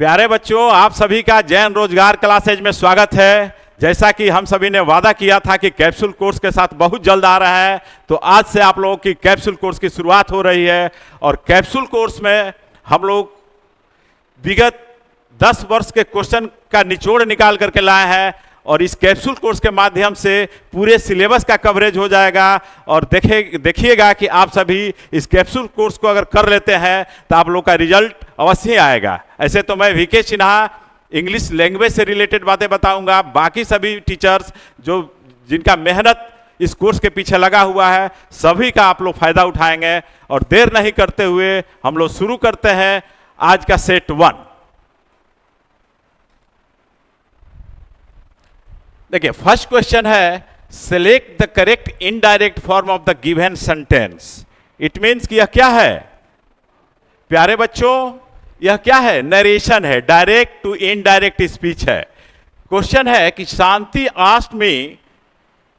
प्यारे बच्चों, आप सभी का जैन रोजगार क्लासेज में स्वागत है। जैसा कि हम सभी ने वादा किया था कि कैप्सूल कोर्स के साथ बहुत जल्द आ रहा है, तो आज से आप लोगों की कैप्सूल कोर्स की शुरुआत हो रही है। और कैप्सूल कोर्स में हम लोग विगत 10 वर्ष के क्वेश्चन का निचोड़ निकाल करके लाए हैं और इस कैप्सूल कोर्स के माध्यम से पूरे सिलेबस का कवरेज हो जाएगा। और देखिएगा कि आप सभी इस कैप्सूल कोर्स को अगर कर लेते हैं तो आप लोग का रिजल्ट अवश्य आएगा। ऐसे तो मैं वीके सिन्हा इंग्लिश लैंग्वेज से रिलेटेड बातें बताऊंगा, बाकी सभी टीचर्स जिनका मेहनत इस कोर्स के पीछे लगा हुआ है, सभी का आप लोग फायदा उठाएंगे। और देर नहीं करते हुए हम लोग शुरू करते हैं आज का सेट 1। देखिए, फर्स्ट क्वेश्चन है, select the correct indirect form of the given sentence. It means कि यह क्या है प्यारे बच्चों? यह क्या है? नरेशन है, डायरेक्ट टू इनडायरेक्ट स्पीच है। क्वेश्चन है कि Shanti asked me,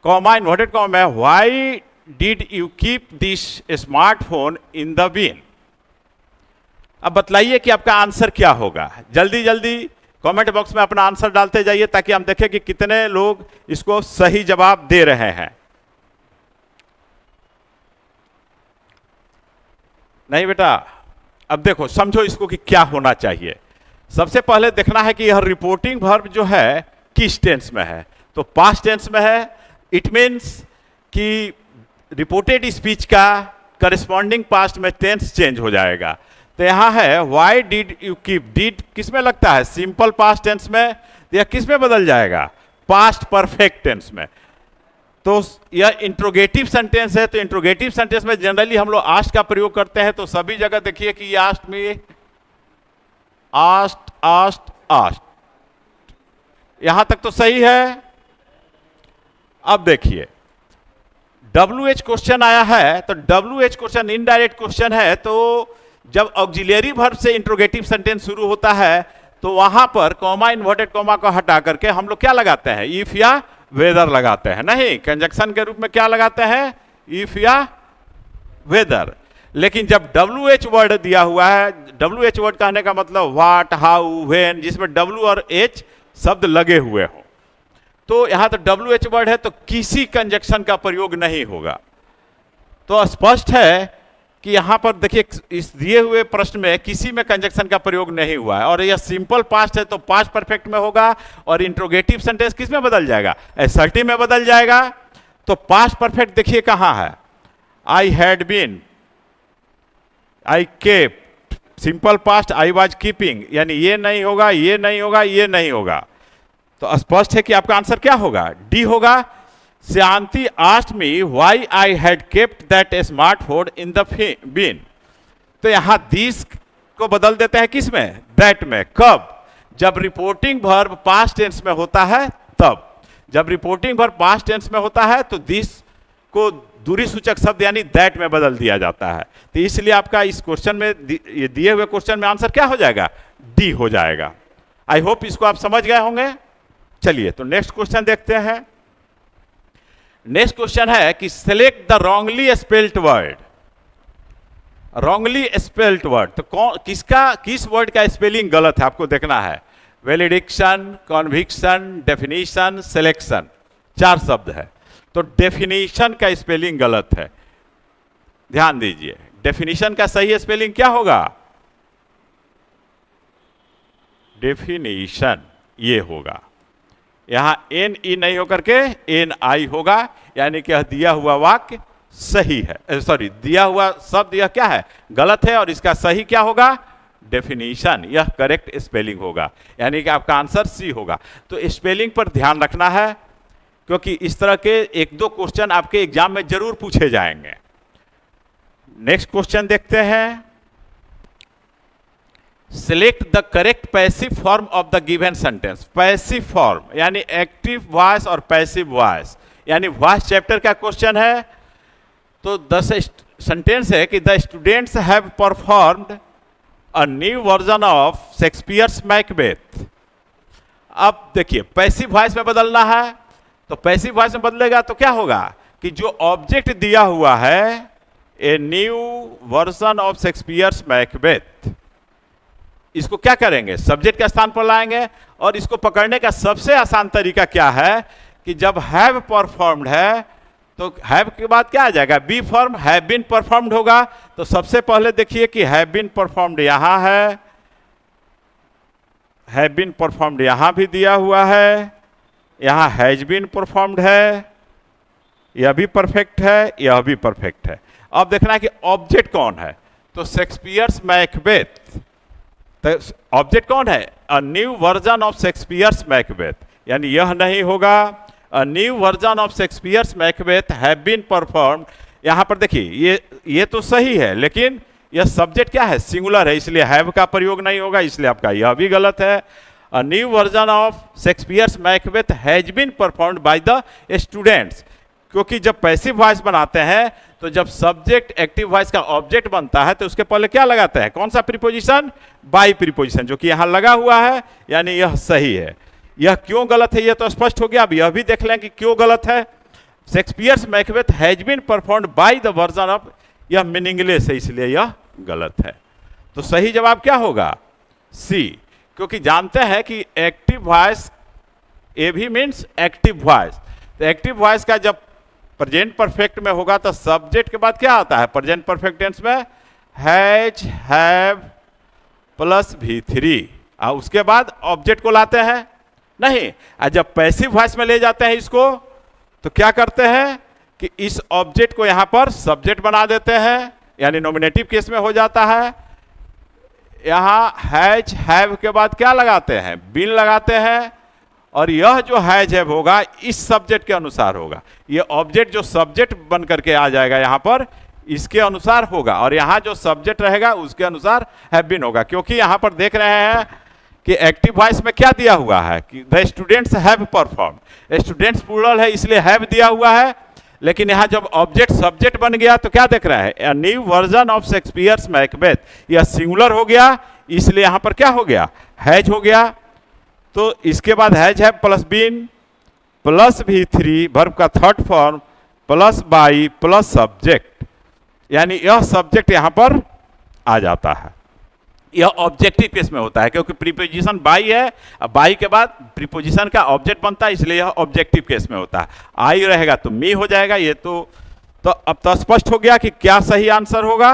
comma inverted comma, why did you keep this smartphone in the bin. अब बतलाइए कि आपका आंसर क्या होगा। जल्दी जल्दी कमेंट बॉक्स में अपना आंसर डालते जाइए ताकि हम देखें कि कितने लोग इसको सही जवाब दे रहे हैं। नहीं बेटा, अब देखो, समझो इसको कि क्या होना चाहिए। सबसे पहले देखना है कि यह रिपोर्टिंग वर्ब जो है किस टेंस में है। तो पास्ट टेंस में है। इट मीन्स कि रिपोर्टेड स्पीच का करस्पॉन्डिंग पास्ट में टेंस चेंज हो जाएगा। तो यहां है why did you keep. Did किस में लगता है? सिंपल पास्ट टेंस में। तो यह किस में बदल जाएगा? पास्ट परफेक्ट टेंस में। तो यह इंट्रोगेटिव सेंटेंस है। तो इंट्रोगेटिव सेंटेंस में जनरली हम लोग आस्ट का प्रयोग करते हैं। तो सभी जगह देखिए कि आस्ट में आस्ट आस्ट आस्ट, यहां तक तो सही है। अब देखिए, WH क्वेश्चन आया है। तो WH क्वेश्चन इनडायरेक्ट क्वेश्चन है। तो जब ऑक्सिलियरी वर्ब से इंट्रोगेटिव सेंटेंस शुरू होता है तो वहां पर कॉमा इन्वर्टेड कॉमा को हटा करके हम लोग क्या लगाते हैं? इफ या वेदर लगाते हैं। नहीं, कंजक्शन के रूप में क्या लगाते हैं? इफ या वेदर। लेकिन जब WH वर्ड दिया हुआ है, WH वर्ड कहने का मतलब व्हाट, हाउ, व्हेन, जिसमें W और H शब्द लगे हुए हो, तो यहां तो WH वर्ड है तो किसी कंजक्शन का प्रयोग नहीं होगा। तो स्पष्ट है कि यहां पर देखिए, इस दिए हुए प्रश्न में किसी में कंजक्शन का प्रयोग नहीं हुआ है। और यह सिंपल पास्ट है तो पास्ट परफेक्ट में होगा। और इंट्रोगेटिव सेंटेंस किस में बदल जाएगा? असर्टिव में बदल जाएगा। तो पास्ट परफेक्ट देखिए कहां है? I had been, I kept. Simple past I was keeping, यानी ये नहीं होगा, ये नहीं होगा, ये नहीं होगा। तो स्पष्ट है कि आपका आंसर क्या होगा? डी होगा। Shanti asked me why I had kept that smartphone in the bin. तो यहां दिस को बदल देते हैं किस में? दैट में। कब? जब रिपोर्टिंग वर्ब पास्ट टेंस में होता है तब। जब रिपोर्टिंग वर्ब पास्ट टेंस में होता है तो दिस को दूरी सूचक शब्द यानी दैट में बदल दिया जाता है। तो इसलिए आपका इस क्वेश्चन में, ये दिए हुए क्वेश्चन में आंसर क्या हो जाएगा? डी हो जाएगा। आई होप इसको आप समझ गए होंगे। चलिए, तो नेक्स्ट क्वेश्चन देखते हैं। नेक्स्ट क्वेश्चन है कि select the wrongly spelled word. Wrongly spelled word, तो किस वर्ड का स्पेलिंग गलत है आपको देखना है। वैलिडिक्शन, कॉन्विक्शन, डेफिनेशन, सिलेक्शन, 4 शब्द है। तो डेफिनेशन का स्पेलिंग गलत है। ध्यान दीजिए, डेफिनेशन का सही स्पेलिंग क्या होगा? डेफिनेशन, ये होगा। यहां NE नहीं होकर के NI होगा, यानी कि दिया हुआ वाक्य सही है। सॉरी, दिया हुआ शब्द यह क्या है? गलत है। और इसका सही क्या होगा? डेफिनेशन। यह करेक्ट स्पेलिंग होगा, यानी कि आपका आंसर सी होगा। तो स्पेलिंग पर ध्यान रखना है, क्योंकि इस तरह के 1-2 क्वेश्चन आपके एग्जाम में जरूर पूछे जाएंगे। नेक्स्ट क्वेश्चन देखते हैं। Select the correct passive form of the given sentence. Passive form यानी एक्टिव वॉइस और पैसिव वॉइस, यानी वॉइस चैप्टर का क्वेश्चन है। तो सेंटेंस है कि the students have performed a new version of Shakespeare's Macbeth. अब देखिए, पैसिव वॉइस में बदलना है। तो पैसिव वॉइस में बदलेगा तो क्या होगा कि जो ऑब्जेक्ट दिया हुआ है, a new version of Shakespeare's Macbeth, इसको क्या करेंगे, सब्जेक्ट के स्थान पर लाएंगे। और इसको पकड़ने का सबसे आसान तरीका क्या है कि जब हैव परफॉर्म्ड है तो हैव के बाद क्या आ जाएगा, B form, have been performed होगा। तो सबसे पहले देखिए कि हैव बीन परफॉर्म्ड यहां है, हैव बीन परफॉर्म्ड यहां भी दिया हुआ है, यहां हैज बीन परफॉर्म्ड है, यह भी परफेक्ट है, यह भी परफेक्ट है। अब देखना है कि ऑब्जेक्ट कौन है, तो शेक्सपियर्स मैकबेथ, तो ऑब्जेक्ट कौन है, a new version of Shakespeare's Macbeth, यानी यह नहीं होगा। A new version of Shakespeare's Macbeth have been performed. यहां पर देखिए ये तो सही है, लेकिन यह सब्जेक्ट क्या है, सिंगुलर है, इसलिए हैव का प्रयोग नहीं होगा, इसलिए आपका यह भी गलत है। A new version of Shakespeare's Macbeth has been performed by the students, क्योंकि जब पैसिव वॉइस बनाते हैं तो जब सब्जेक्ट एक्टिव वॉइस का ऑब्जेक्ट बनता है तो उसके पहले क्या लगाते हैं, कौन सा प्रीपोजिशन, बाई प्रीपोजिशन, जो कि यहां लगा हुआ है, यानी यह सही है। यह क्यों गलत है, यह तो स्पष्ट हो गया। अब यह भी देख लें कि क्यों गलत है। Shakespeare's Macbeth has been performed by the version of, यह मीनिंगलेस है, इसलिए यह गलत है। तो सही जवाब क्या होगा, सी, क्योंकि जानते हैं कि एक्टिव वॉइस, ए भी मीन्स एक्टिव वॉइस, तो एक्टिव वॉइस का जब प्रेजेंट परफेक्ट में होगा तो सब्जेक्ट के बाद क्या आता है, प्रेजेंट परफेक्ट टेंस में हैज, हैव प्लस V3, और उसके बाद ऑब्जेक्ट को लाते हैं नहीं। जब पैसिव वॉइस में ले जाते हैं इसको तो क्या करते हैं कि इस ऑब्जेक्ट को यहां पर सब्जेक्ट बना देते हैं, यानी नॉमिनेटिव केस में हो जाता है। यहां हैज हैव के बाद क्या लगाते हैं, बीन लगाते हैं, और यह जो हैज हैव होगा इस सब्जेक्ट के अनुसार होगा। यह ऑब्जेक्ट जो सब्जेक्ट बन करके आ जाएगा यहां पर, इसके अनुसार होगा, और यहां जो सब्जेक्ट रहेगा उसके अनुसार हैव बीन होगा। क्योंकि यहां पर देख रहे हैं कि एक्टिव वॉइस में क्या दिया हुआ है कि the students have performed, students plural है इसलिए हैव दिया हुआ है, लेकिन यहां जब ऑब्जेक्ट सब्जेक्ट बन गया तो क्या देख रहे हैं, अ new version of Shakespeare's Macbeth, यह सिंगुलर हो गया, इसलिए यहां पर क्या हो गया, हैज हो गया। तो इसके बाद has have plus been plus V3 verb का third form plus by plus subject, यानी यह सब्जेक्ट यहां पर आ जाता है। यह ऑब्जेक्टिव केस में होता है क्योंकि प्रीपोजिशन बाई है, अब बाई के बाद प्रीपोजिशन का ऑब्जेक्ट बनता है, इसलिए यह ऑब्जेक्टिव केस में होता है। आई रहेगा तो मी हो जाएगा। ये तो अब तो स्पष्ट हो गया कि क्या सही आंसर होगा।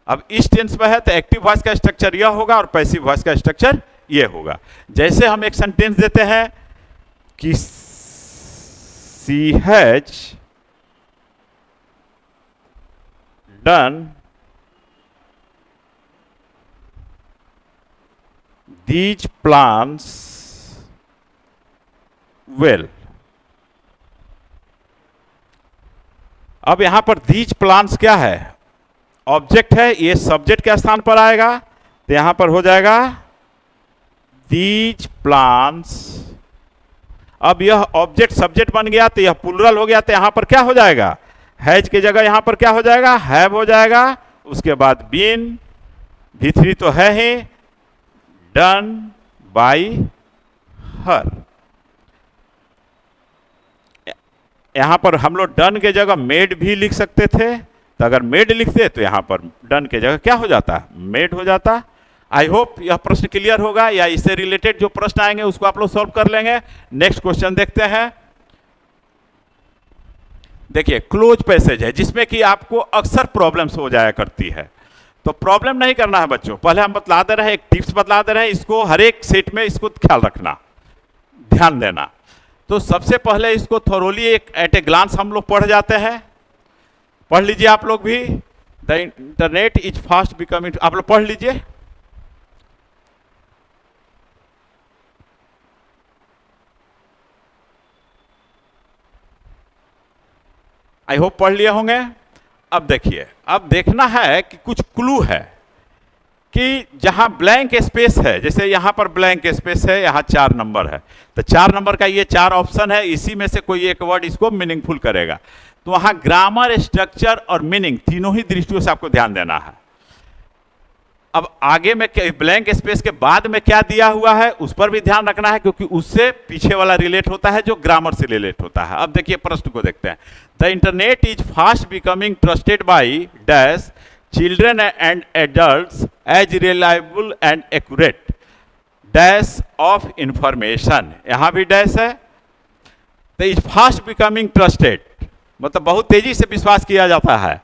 अब इस टेंस में है तो एक्टिव वॉइस का स्ट्रक्चर यह होगा और पैसिव वॉइस का स्ट्रक्चर ये होगा। जैसे हम एक सेंटेंस देते हैं कि she has done these plans well। अब यहां पर these plans क्या है, ऑब्जेक्ट है, ये सब्जेक्ट के स्थान पर आएगा तो यहां पर हो जाएगा these plans। अब यह ऑब्जेक्ट सब्जेक्ट बन गया तो यह प्लूरल हो गया, तो यहां पर क्या हो जाएगा, हैज के जगह यहां पर क्या हो जाएगा, हैव हो जाएगा। उसके बाद बीन, V3 तो है ही, डन बाई हर। यहां पर हम लोग डन के जगह मेड भी लिख सकते थे, तो अगर मेड लिखते तो यहां पर डन के जगह क्या हो जाता, मेड हो जाता। आई होप यह प्रश्न क्लियर होगा, या इससे रिलेटेड जो प्रश्न आएंगे उसको आप लोग सॉल्व कर लेंगे। नेक्स्ट क्वेश्चन देखते हैं। देखिए क्लोज पैसेज है जिसमें कि आपको अक्सर प्रॉब्लम्स हो जाया करती है, तो प्रॉब्लम नहीं करना है बच्चों। पहले हम बतला दे रहे हैं, एक टिप्स बतला दे रहे हैं, इसको हर एक सेट में इसको ख्याल रखना, ध्यान देना। तो सबसे पहले इसको थोरोली एक एट ए ग्लांस हम लोग पढ़ जाते हैं। पढ़ लीजिए आप लोग भी, the internet is fast becoming, आप लोग पढ़ लीजिए। आई होप पढ़ लिए होंगे। अब देखिए, अब देखना है कि कुछ क्लू है कि जहां ब्लैंक स्पेस है, जैसे यहां पर ब्लैंक स्पेस है, यहां 4 नंबर है, तो 4 नंबर का ये 4 ऑप्शन है, इसी में से कोई एक वर्ड इसको मीनिंगफुल करेगा। तो वहां ग्रामर, स्ट्रक्चर और मीनिंग तीनों ही दृष्टियों से आपको ध्यान देना है। अब आगे में ब्लैंक स्पेस के बाद में क्या दिया हुआ है उस पर भी ध्यान रखना है, क्योंकि उससे पीछे वाला रिलेट होता है जो ग्रामर से रिलेट होता है। अब देखिए प्रश्न को देखते हैं। The internet is fast becoming trusted by dash children and adults as reliable and accurate dash of information, यहां भी डैश है। तो इज फास्ट बिकमिंग ट्रस्टेड, मतलब बहुत तेजी से विश्वास किया जाता है,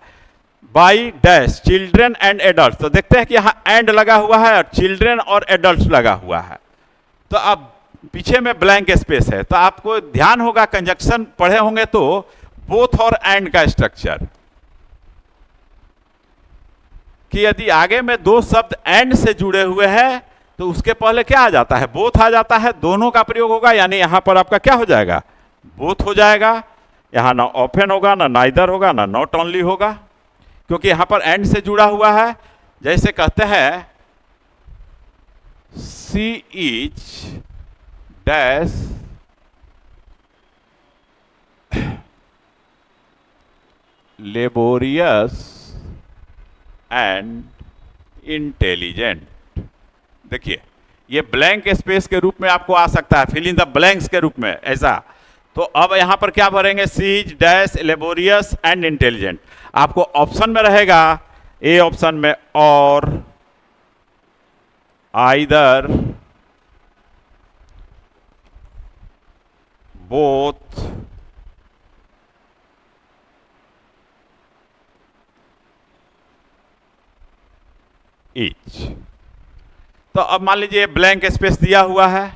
by dash children and adult. तो देखते हैं कि यहाँ एंड लगा हुआ है और चिल्ड्रन और एडल्ट लगा हुआ है। तो अब पीछे में ब्लैंक स्पेस है, तो आपको ध्यान होगा कंजक्शन पढ़े होंगे तो बोथ और एंड का स्ट्रक्चर, कि यदि आगे में दो शब्द एंड से जुड़े हुए हैं तो उसके पहले क्या आ जाता है, बोथ आ जाता है, दोनों का प्रयोग होगा, यानी यहां पर आपका क्या हो जाएगा, बोथ हो जाएगा। यहां ना ऑफन होगा, ना नाइदर होगा, ना नॉट ओनली होगा, क्योंकि यहां पर एंड से जुड़ा हुआ है। जैसे कहते हैं she is dash laborious and intelligent. देखिए ये ब्लैंक स्पेस के रूप में आपको आ सकता है, फिल इन द ब्लैंक्स के रूप में ऐसा। तो अब यहां पर क्या भरेंगे, sees dash laborious and intelligent. आपको ऑप्शन में रहेगा, ए ऑप्शन में और आइदर बोथ ईच। तो अब मान लीजिए ब्लैंक स्पेस दिया हुआ है,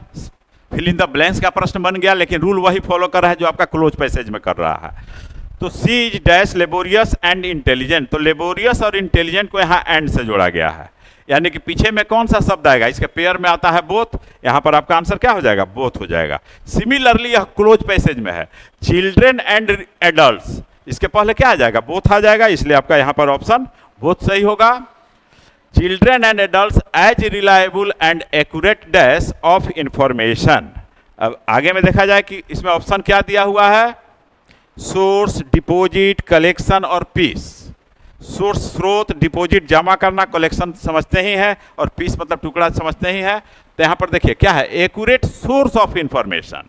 फिल इन द ब्लैंक्स का प्रश्न बन गया, लेकिन रूल वही फॉलो कर रहा है जो आपका क्लोज पैसेज में कर रहा है। तो she is dash laborious and intelligent, तो लेबोरियस और इंटेलिजेंट को यहाँ एंड से जोड़ा गया है, यानी कि पीछे में कौन सा शब्द आएगा, इसके पेयर में आता है बोथ, यहाँ पर आपका आंसर क्या हो जाएगा, बोथ हो जाएगा। सिमिलरली यह क्लोज पैसेज में है, चिल्ड्रन एंड एडल्ट्स, इसके पहले क्या आ जाएगा, बोथ आ जाएगा, इसलिए आपका यहाँ पर ऑप्शन बोथ सही होगा। Children and adults as reliable and accurate dash of information. अब आगे में देखा जाए कि इसमें ऑप्शन क्या दिया हुआ है, सोर्स, डिपॉजिट, कलेक्शन और पीस। सोर्स स्रोत, डिपॉजिट जमा करना, कलेक्शन समझते ही हैं, और पीस मतलब टुकड़ा समझते ही हैं। तो यहाँ पर देखिए क्या है, एक्यूरेट सोर्स ऑफ इंफॉर्मेशन।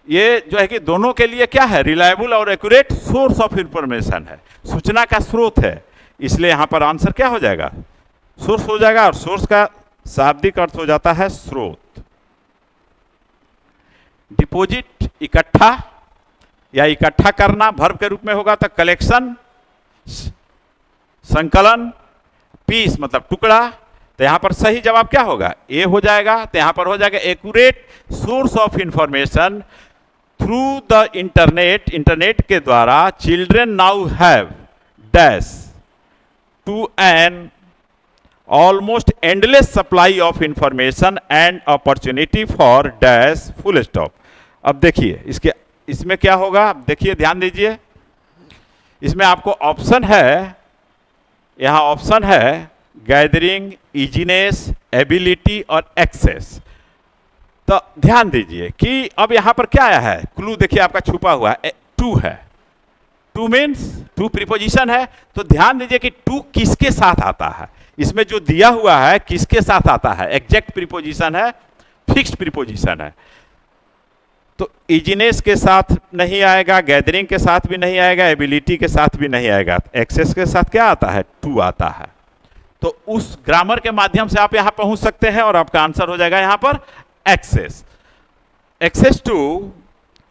ये जो है कि दोनों के लिए क्या है, रिलायबल और एक्यूरेट सोर्स ऑफ इंफॉर्मेशन है, सूचना का स्रोत है, इसलिए यहाँ पर आंसर क्या हो जाएगा, सोर्स हो जाएगा, और सोर्स का शाब्दिक अर्थ हो जाता है स्रोत। डिपॉजिट इकट्ठा या इकट्ठा करना वर्ब के रूप में होगा, तो कलेक्शन संकलन, पीस मतलब टुकड़ा। तो यहां पर सही जवाब क्या होगा, ए हो जाएगा। तो यहां पर हो जाएगा accurate source of information through the internet, internet के द्वारा children now have dash to an almost endless supply of information and opportunity for dash full stop. अब देखिए इसमें क्या होगा, देखिए ध्यान दीजिए, इसमें आपको ऑप्शन है, यहां ऑप्शन है गैदरिंग, इजीनेस, एबिलिटी और एक्सेस। तो ध्यान दीजिए कि अब यहां पर क्या आया है, क्लू देखिए आपका छुपा हुआ है, टू है, टू मीन्स टू प्रीपोजिशन है। तो ध्यान दीजिए कि टू किसके साथ आता है, इसमें जो दिया हुआ है किसके साथ आता है, एग्जैक्ट प्रीपोजिशन है, फिक्स्ड प्रीपोजिशन है। तो इजीनेस के साथ नहीं आएगा, गैदरिंग के साथ भी नहीं आएगा, एबिलिटी के साथ भी नहीं आएगा, एक्सेस के साथ क्या आता है, टू आता है। तो उस ग्रामर के माध्यम से आप यहां पहुंच सकते हैं और आपका आंसर हो जाएगा यहां पर access. Access to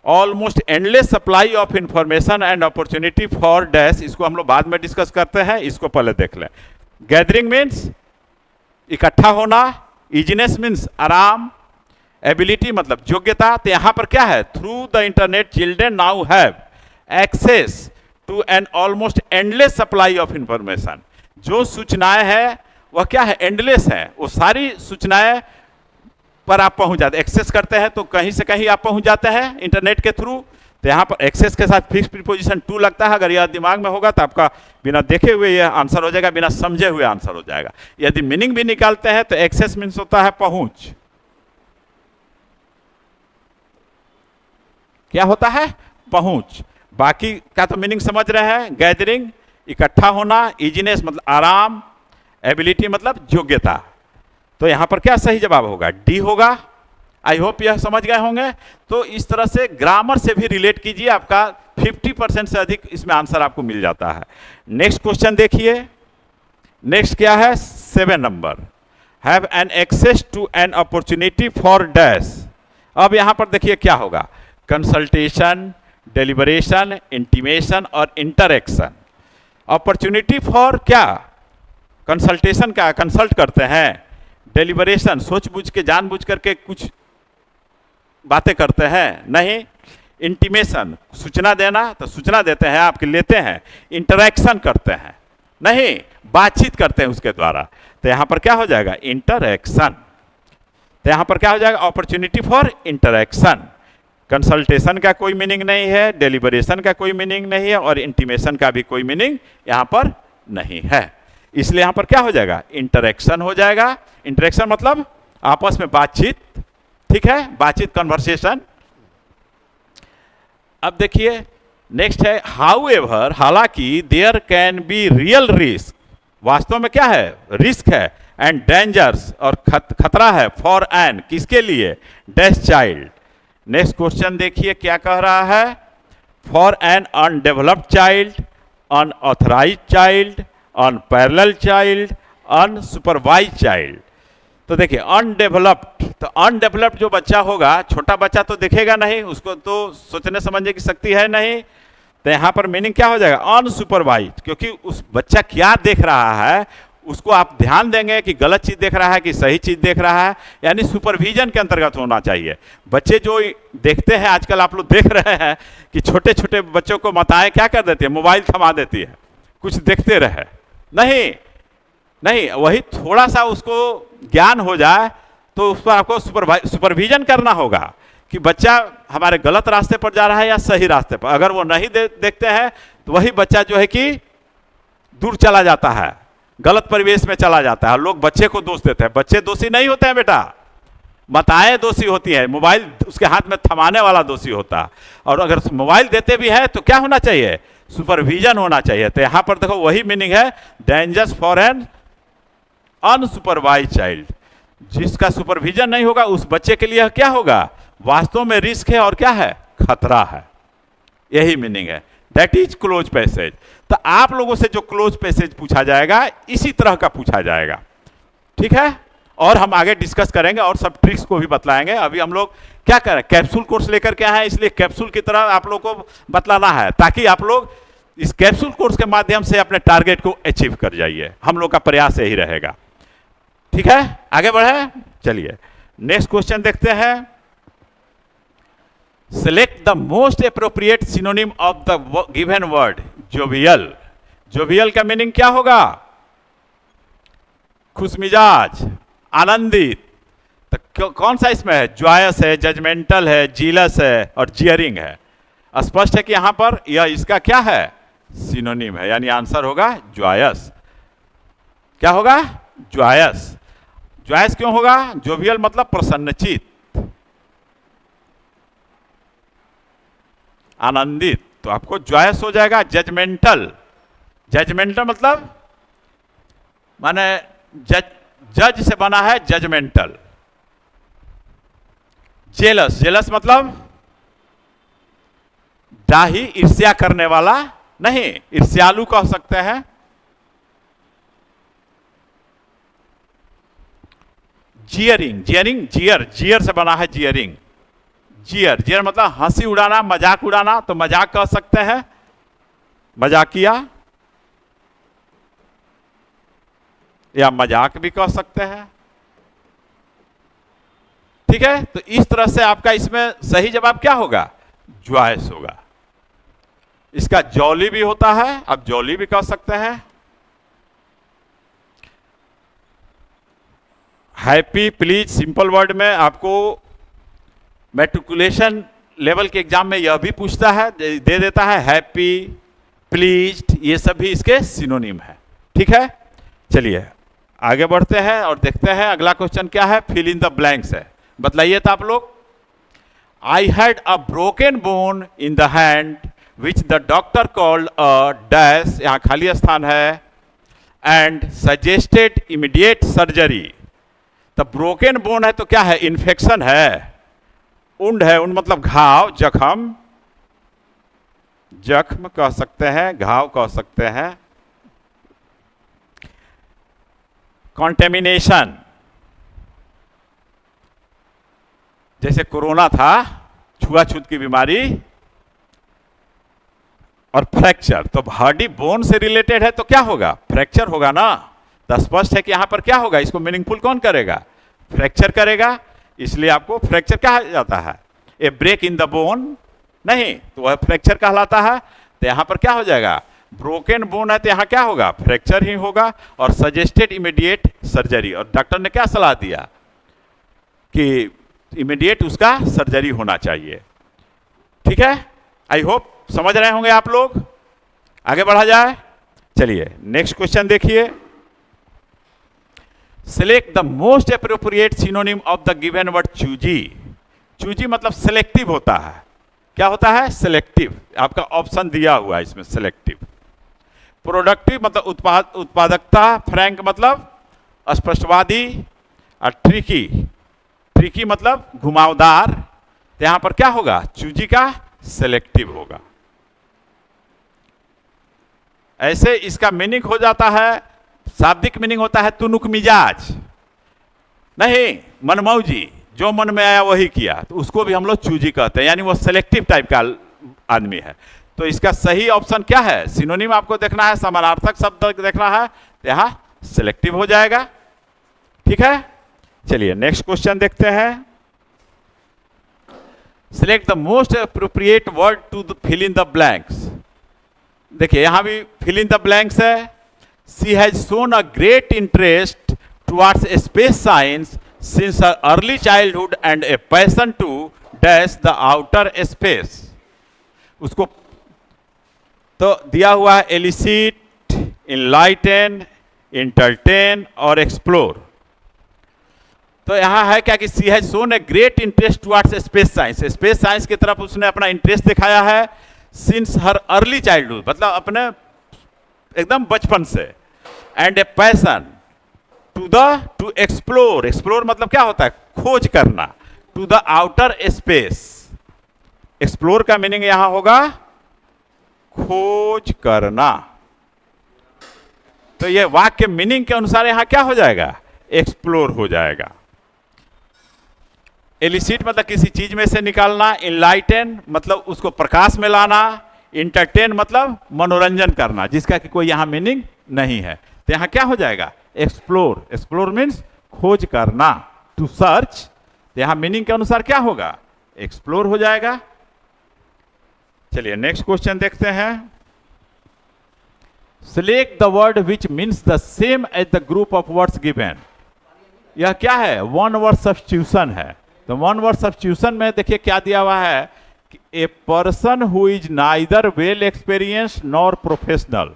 almost endless supply of information and opportunity for dash, इसको हम लोग बाद में डिस्कस करते हैं, इसको पहले देख लें। गैदरिंग मीन्स इकट्ठा होना, इजीनेस मीन्स आराम, एबिलिटी मतलब योग्यता। तो यहां पर क्या है, through the internet children now have access to an almost endless supply of information. जो सूचनाएं हैं वह क्या है, एंडलेस है, वो सारी सूचनाएं पर आप पहुंच जाते, एक्सेस करते हैं तो कहीं से कहीं आप पहुंच जाते हैं इंटरनेट के थ्रू। तो यहाँ पर एक्सेस के साथ फिक्स प्रीपोजिशन टू लगता है, अगर यह दिमाग में होगा तो आपका बिना देखे हुए यह आंसर हो जाएगा, बिना समझे हुए आंसर हो जाएगा। यदि मीनिंग भी निकालते हैं तो एक्सेस मीन्स होता है पहुंच, क्या होता है, पहुंच। बाकी का तो मीनिंग समझ रहे हैं, गैदरिंग इकट्ठा होना, इजीनेस मतलब आराम, एबिलिटी मतलब योग्यता। तो यहां पर क्या सही जवाब होगा, डी होगा। आई होप यह समझ गए होंगे। तो इस तरह से ग्रामर से भी रिलेट कीजिए, आपका 50% से अधिक इसमें आंसर आपको मिल जाता है। नेक्स्ट क्वेश्चन देखिए, नेक्स्ट क्या है 7 number, have an access to an opportunity for dash. अब यहां पर देखिए क्या होगा, कंसल्टेशन, डेलिबरेशन, इंटीमेशन और इंटरेक्शन। अपॉर्चुनिटी फॉर क्या, कंसल्टेशन क्या, कंसल्ट करते हैं। डेलिबरेशन, सोच बूझ के जानबूझ करके कुछ बातें करते हैं, नहीं। इंटीमेशन, सूचना देना, तो सूचना देते हैं, आपके लेते हैं। इंटरेक्शन करते हैं, नहीं, बातचीत करते हैं उसके द्वारा। तो यहां पर क्या हो जाएगा, इंटरेक्शन। तो यहां पर क्या हो जाएगा, अपॉर्चुनिटी फॉर इंटरेक्शन। कंसल्टेशन का कोई मीनिंग नहीं है, डेलिबरेशन का कोई मीनिंग नहीं है, और इंटीमेशन का भी कोई मीनिंग यहां पर नहीं है। इसलिए यहां पर क्या हो जाएगा, इंटरेक्शन हो जाएगा। इंटरेक्शन मतलब आपस में बातचीत, ठीक है, बातचीत, कन्वर्सेशन। अब देखिए नेक्स्ट है हाउ एवर, हालांकि there can be real risk, वास्तव में क्या है, रिस्क है, एंड डेंजर्स, और खतरा है, फॉर एन, किसके लिए, डैश चाइल्ड। नेक्स्ट क्वेश्चन देखिए क्या कह रहा है, for an undeveloped child, unauthorised child, unparallel child, unsupervised child. तो देखिए अनडेवलप्ड, तो अनडेवलप्ड जो बच्चा होगा, छोटा बच्चा तो दिखेगा नहीं, उसको तो सोचने समझने की शक्ति है नहीं। तो यहां पर मीनिंग क्या हो जाएगा, अनसुपरवाइज्ड, क्योंकि उस बच्चा क्या देख रहा है उसको आप ध्यान देंगे कि गलत चीज देख रहा है कि सही चीज देख रहा है, यानी सुपरविजन के अंतर्गत होना चाहिए। बच्चे जो देखते हैं आजकल, आप लोग देख रहे हैं कि छोटे छोटे बच्चों को माताएं क्या कर देती है, मोबाइल थमा देती है, कुछ देखते रहे, नहीं नहीं, वही थोड़ा सा उसको ज्ञान हो जाए तो उस पर आपको सुपरविजन करना होगा कि बच्चा हमारे गलत रास्ते पर जा रहा है या सही रास्ते पर। अगर वो नहीं देखते हैं तो वही बच्चा जो है कि दूर चला जाता है, गलत परिवेश में चला जाता है। लोग बच्चे को दोष देते हैं, बच्चे दोषी नहीं होते हैं बेटा, माताएं दोषी होती है, मोबाइल उसके हाथ में थमाने वाला दोषी होता है। और अगर मोबाइल देते भी है तो क्या होना चाहिए, सुपरविजन होना चाहिए। तो यहां पर देखो वही मीनिंग है, dangers for an unsupervised child, जिसका सुपरविजन नहीं होगा उस बच्चे के लिए क्या होगा, वास्तव में रिस्क है और क्या है, खतरा है। यही मीनिंग है, दैट इज क्लोज पैसेज। तो आप लोगों से जो क्लोज पैसेज पूछा जाएगा इसी तरह का पूछा जाएगा, ठीक है। और हम आगे डिस्कस करेंगे और सब ट्रिक्स को भी बतलाएंगे। अभी हम लोग क्या करें, कैप्सूल कोर्स लेकर के आए हैं, इसलिए कैप्सूल की तरह आप लोग को बतलाना है, ताकि आप लोग इस कैप्सूल कोर्स के माध्यम से अपने टारगेट को अचीव कर जाइए। हम लोग का प्रयास यही रहेगा, ठीक है। आगे बढ़े, चलिए नेक्स्ट क्वेश्चन देखते हैं। Select the most appropriate synonym of the given word jovial. Jovial का मीनिंग क्या होगा, खुशमिजाज, आनंदित। तो कौन सा इसमें है, जॉयस है, जजमेंटल है, जीलस है और जियरिंग है। स्पष्ट है कि यहां पर यह इसका क्या है, सिनोनिम है, यानी आंसर होगा जॉयस। क्या होगा, जॉयस। जॉयस क्यों होगा, जोवियल मतलब प्रसन्नचित, आनंदित, तो आपको जॉयस हो जाएगा। जजमेंटल, जजमेंटल मतलब माने जज से बना है, जजमेंटल। जेलस, जेलस मतलब डाही, ईर्ष्या करने वाला, नहीं, ईर्ष्यालु कह सकते हैं। जियरिंग, जियरिंग, जियर, जियर से बना है जियरिंग। जियर, जियर मतलब हंसी उड़ाना, मजाक उड़ाना, तो मजाक कह सकते हैं, मजाकिया, या मजाक भी कह सकते हैं, ठीक है। तो इस तरह से आपका इसमें सही जवाब क्या होगा, जॉयस होगा। इसका जॉली भी होता है, आप जॉली भी कह सकते हैं। हैप्पी, प्लीज, सिंपल वर्ड में आपको मैट्रिकुलेशन लेवल के एग्जाम में यह भी पूछता है, दे देता है, हैप्पी, प्लीज्ड, ये सब भी इसके सिनोनिम है, ठीक है। चलिए आगे बढ़ते हैं और देखते हैं अगला क्वेश्चन क्या है, फिल इन द ब्लैंक्स है। बतलाइए तो आप लोग। I had a broken bone in the hand which the doctor called a dash, यहां खाली स्थान है, एंड सजेस्टेड इमीडिएट सर्जरी। तो ब्रोकन बोन है तो क्या है, इन्फेक्शन है, उंड है, उंड मतलब घाव, जख्म, जख्म कह सकते हैं, घाव कह सकते हैं। कॉन्टेमिनेशन, जैसे कोरोना था, छुआछूत की बीमारी, और फ्रैक्चर, तो बॉडी बोन से रिलेटेड है तो क्या होगा? फ्रैक्चर होगा ना। तो स्पष्ट है कि यहां पर क्या होगा? इसको मीनिंगफुल कौन करेगा? फ्रैक्चर करेगा, इसलिए आपको फ्रैक्चर कहा जाता है। ए ब्रेक इन द बोन नहीं, तो वह फ्रैक्चर कहलाता है। तो यहां पर क्या हो जाएगा? ब्रोकन बोन है तो यहां क्या होगा? फ्रैक्चर ही होगा। और सजेस्टेड इमीडिएट सर्जरी, और डॉक्टर ने क्या सलाह दिया कि इमीडिएट उसका सर्जरी होना चाहिए। ठीक है, आई होप समझ रहे होंगे आप लोग। आगे बढ़ा जाए, चलिए नेक्स्ट क्वेश्चन देखिए। Select the most appropriate synonym of the given word choosy. Choosy मतलब सिलेक्टिव होता है। क्या होता है? सिलेक्टिव। आपका ऑप्शन दिया हुआ है इसमें, सिलेक्टिव। प्रोडक्टिव मतलब उत्पादकता। फ्रैंक मतलब स्पष्टवादी। और ट्रिकी, ट्रिकी मतलब घुमावदार। तो यहां पर क्या होगा? चूजी का सिलेक्टिव होगा। ऐसे इसका मीनिंग हो जाता है, शाब्दिक मीनिंग होता है तुनुक मिजाज, नहीं मनमौजी, जो मन में आया वही किया, तो उसको भी हम लोग चूजी कहते हैं, यानी वो सिलेक्टिव टाइप का आदमी है। तो इसका सही ऑप्शन क्या है? सिनोनिम आपको देखना है, समानार्थक शब्द देखना है, तो यहां सिलेक्टिव हो जाएगा। ठीक है, चलिए नेक्स्ट क्वेश्चन देखते हैं। Select the most appropriate word to fill in the blanks. देखिए यहां भी फिल इन द ब्लैंक्स है। She has shown a great interest towards space science since her early childhood and a passion to dash the outer space. उसको तो दिया हुआ है elicit, enlighten, entertain और एक्सप्लोर। तो यहां है क्या कि she has shown a great interest towards space science. Space science की तरफ उसने अपना इंटरेस्ट दिखाया है सिंस हर अर्ली चाइल्डहुड, मतलब अपने एकदम बचपन से। And a passion to explore, explore मतलब क्या होता है? खोज करना। To the outer space, explore का मीनिंग यहां होगा खोज करना। तो ये वाक्य मीनिंग के अनुसार यहां क्या हो जाएगा? एक्सप्लोर हो जाएगा। एलिसिट मतलब किसी चीज में से निकालना। इनलाइटन मतलब उसको प्रकाश में लाना। इंटरटेन मतलब मनोरंजन करना, जिसका कि कोई यहां मीनिंग नहीं है। तो यहां क्या हो जाएगा? एक्सप्लोर। एक्सप्लोर मीन्स खोज करना, टू सर्च। तो यहां मीनिंग के अनुसार क्या होगा? एक्सप्लोर हो जाएगा। चलिए नेक्स्ट क्वेश्चन देखते हैं। Select the word which means the same as the group of words given. यह क्या है? वन वर्ड सब्स्टिट्यूशन है। तो वन वर्ड सब्स्टिट्यूशन में देखिए क्या दिया हुआ है कि a person who is neither well experience nor professional.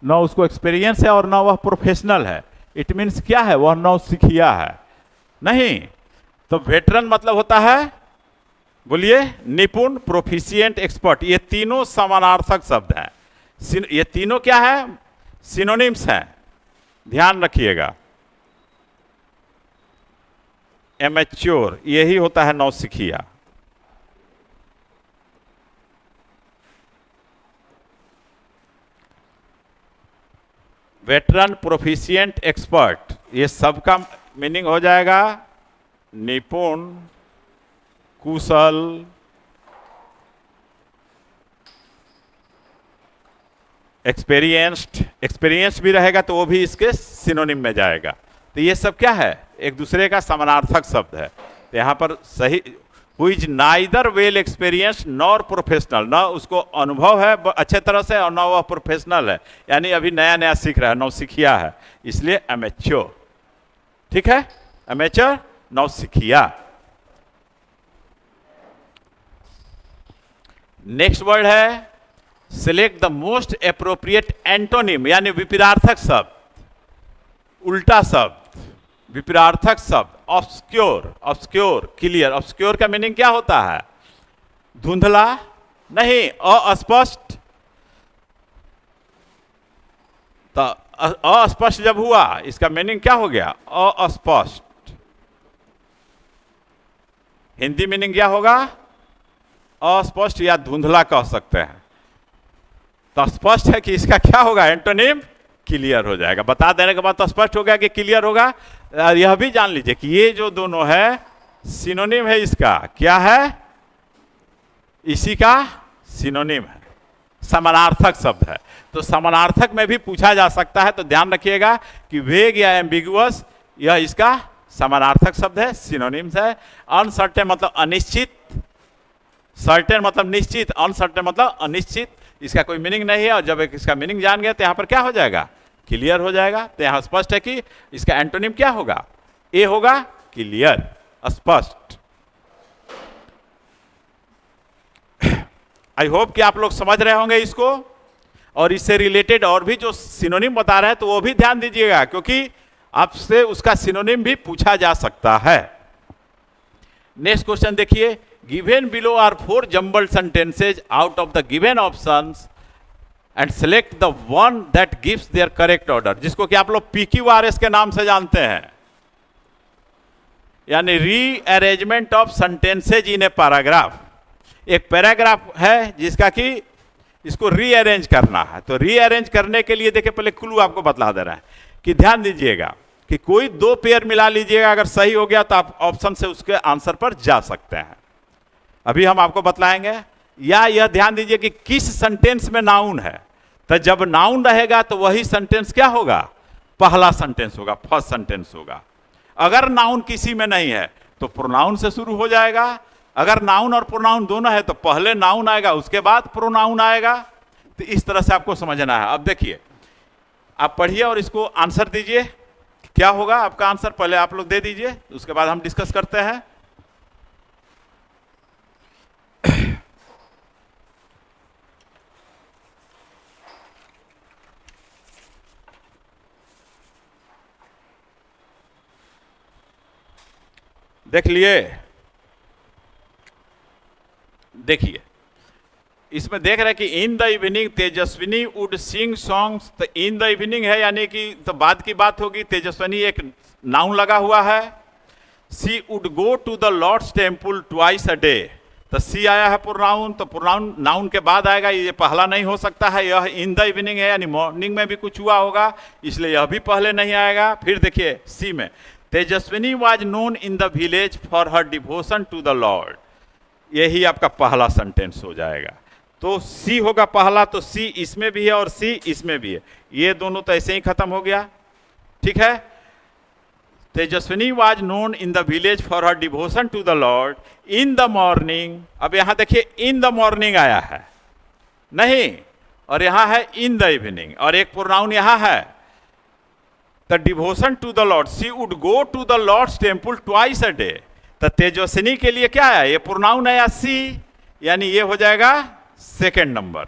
न उसको एक्सपीरियंस है और न वह प्रोफेशनल है। इट मीन्स क्या है? वह नौसिखिया है नहीं। तो वेटरन मतलब होता है, बोलिए, निपुण, प्रोफिशिएंट, एक्सपर्ट। ये तीनों समानार्थक शब्द हैं। ये तीनों क्या है? सिनोनिम्स हैं, ध्यान रखिएगा। एमेच्योर यही होता है नौसिखिया। वेटरन, प्रोफिशिएंट, एक्सपर्ट, ये सबका मीनिंग हो जाएगा निपुण, कुशल, एक्सपीरियंस्ड। एक्सपीरियंस भी रहेगा तो वो भी इसके सिनोनिम में जाएगा। तो ये सब क्या है? एक दूसरे का समानार्थक शब्द है। तो यहां पर सही, who is neither well experience nor professional, न उसको अनुभव है अच्छे तरह से और न वह प्रोफेशनल है, यानी अभी नया नया सीख रहा है, नौसिखिया है, इसलिए एमेच्योर। ठीक है, एमेच्योर, नौसिखिया। नेक्स्ट वर्ड है select the most appropriate antonym, यानी विपरीतार्थक शब्द, उल्टा शब्द, विपरीतार्थक शब्द। Obscure, obscure, clear. ऑब्स्क्योर का मीनिंग क्या होता है? धुंधला नहीं, अस्पष्ट। तो अस्पष्ट जब हुआ, इसका मीनिंग क्या हो गया? अस्पष्ट। हिंदी मीनिंग क्या होगा? अस्पष्ट या धुंधला कह सकते हैं। तो स्पष्ट है कि इसका क्या होगा? एंटोनिम क्लियर हो जाएगा। बता देने के बाद तो स्पष्ट हो गया कि क्लियर होगा। यह भी जान लीजिए कि ये जो दोनों है सिनोनिम है, इसका क्या है, इसी का सिनोनिम है, समानार्थक शब्द है। तो समानार्थक में भी पूछा जा सकता है, तो ध्यान रखिएगा कि वेग या एम्बिगुअस यह इसका समानार्थक शब्द है, सिनोनिम्स है। अनसर्टेन मतलब अनिश्चित, सर्टेन मतलब निश्चित, अनसर्टेन मतलब अनिश्चित, इसका कोई मीनिंग नहीं है। और जब एक इसका मीनिंग जान गया तो यहां पर क्या हो जाएगा, क्लियर हो जाएगा। तो यहां स्पष्ट है कि इसका एंटोनिम क्या होगा, ए होगा, क्लियर, स्पष्ट। आई होप कि आप लोग समझ रहे होंगे इसको। और इससे रिलेटेड और भी जो सिनोनिम बता रहे हैं तो वो भी ध्यान दीजिएगा, क्योंकि आपसे उसका सिनोनिम भी पूछा जा सकता है। नेक्स्ट क्वेश्चन देखिए, given below are 4 jumbled sentences out of the given options and select the one that gives their correct order, जिसको कि आप लोग PQRS के नाम से जानते हैं, यानी rearrangement of sentences in a paragraph. एक पैराग्राफ है जिसका कि इसको रीअरेंज करना है। तो रीअरेंज करने के लिए देखिए, पहले क्लू आपको बतला दे रहा है कि ध्यान दीजिएगा कि कोई 2 पेयर मिला लीजिएगा, अगर सही हो गया तो आप ऑप्शन से उसके आंसर पर जा सकते हैं। अभी हम आपको बतलाएंगे। या यह ध्यान दीजिए कि किस सेंटेंस में नाउन है, तो जब नाउन रहेगा तो वही सेंटेंस क्या होगा, पहला सेंटेंस होगा, फर्स्ट सेंटेंस होगा। अगर नाउन किसी में नहीं है तो प्रोनाउन से शुरू हो जाएगा। अगर नाउन और प्रोनाउन दोनों है तो पहले नाउन आएगा, उसके बाद प्रोनाउन आएगा। तो इस तरह से आपको समझना है। अब देखिए, आप पढ़िए और इसको आंसर दीजिए, क्या होगा आपका आंसर, पहले आप लोग दे दीजिए, उसके बाद हम डिस्कस करते हैं। देख लिए, देखिए इसमें देख रहे हैं कि in the evening Tejaswini would sing songs. तो इन द इवनिंग है, यानी कि तो बाद की बात होगी। तेजस्विनी एक नाउन लगा हुआ है। She would go to the lord's temple twice a day, तो सी आया है प्रोनाउन, तो प्रोनाउन नाउन के बाद आएगा, ये पहला नहीं हो सकता है। यह इन द इवनिंग है, यानी मॉर्निंग में भी कुछ हुआ होगा, इसलिए यह भी पहले नहीं आएगा। फिर देखिए सी में, Tejaswini was known in the village for her devotion to the lord, यही आपका पहला सेंटेंस हो जाएगा। तो सी होगा पहला, तो सी इसमें भी है और सी इसमें भी है, ये दोनों तो ऐसे ही खत्म हो गया। ठीक है, Tejaswini was known in the village for her devotion to the lord in the morning. अब यहां देखिए इन द मॉर्निंग आया है नहीं, और यहां है इन द इवनिंग, और एक प्रोनाउन यहां है the devotion to the lord. She would go to the lord's temple twice a day. तो तेजस्विनी के लिए क्या है, ये प्रोनाउन है या सी, यानी ये हो जाएगा सेकेंड नंबर।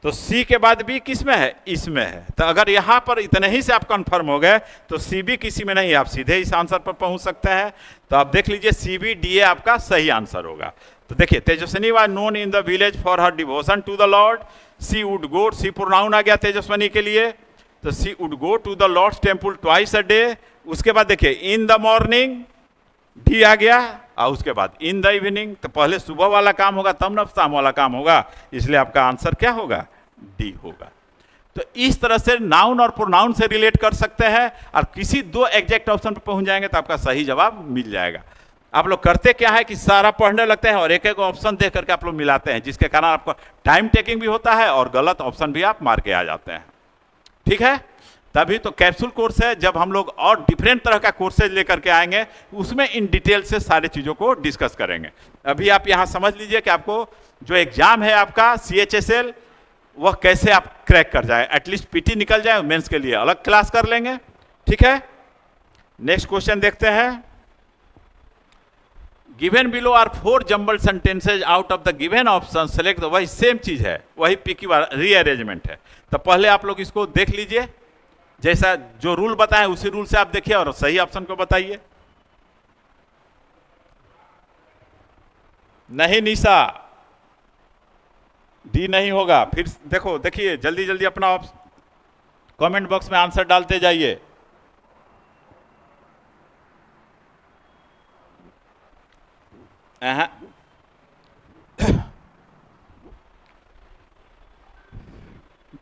तो सी के बाद भी किस में है, इसमें है। तो अगर यहां पर इतने ही से आप कंफर्म हो गए तो सी भी किसी में नहीं है, आप सीधे इस आंसर पर पहुंच सकते हैं। तो आप देख लीजिए सी बी डी ए आपका सही आंसर होगा। तो देखिए Tejaswini was known in the village for her devotion to the lord. She would go, she pronoun आ गया तेजस्विनी के लिए, तो she would go to the lord's temple twice a day. उसके बाद देखिए इन द मॉर्निंग, डी आ गया, और उसके बाद इन द इवनिंग। तो पहले सुबह वाला काम होगा तब न शाम वाला काम होगा, इसलिए आपका आंसर क्या होगा, डी होगा। तो इस तरह से नाउन और प्रोनाउन से रिलेट कर सकते हैं, और किसी 2 एग्जैक्ट ऑप्शन पर पहुंच जाएंगे तो आपका सही जवाब मिल जाएगा। आप लोग करते क्या है कि सारा पढ़ने लगते हैं और एक एक ऑप्शन देख करके आप लोग मिलाते हैं, जिसके कारण आपको टाइम टेकिंग भी होता है और गलत ऑप्शन भी आप मार के आ जाते हैं। ठीक है, तभी तो कैप्सूल कोर्स है। जब हम लोग और डिफरेंट तरह का कोर्सेज लेकर के आएंगे, उसमें इन डिटेल से सारी चीज़ों को डिस्कस करेंगे। अभी आप यहाँ समझ लीजिए कि आपको जो एग्जाम है आपका CHSL, वह कैसे आप क्रैक कर जाए, एटलीस्ट PT निकल जाए, मेंस के लिए अलग क्लास कर लेंगे। ठीक है, नेक्स्ट क्वेश्चन देखते हैं। Given below are 4 jumbled sentences out of the given option, select. वही सेम चीज है, वही PQ रीअरेंजमेंट है। तो पहले आप लोग इसको देख लीजिए, जैसा जो रूल बताएं उसी रूल से आप देखिए और सही ऑप्शन को बताइए। नहीं निशा, डी नहीं होगा। फिर देखो, देखिए जल्दी जल्दी अपना कमेंट बॉक्स में आंसर डालते जाइए।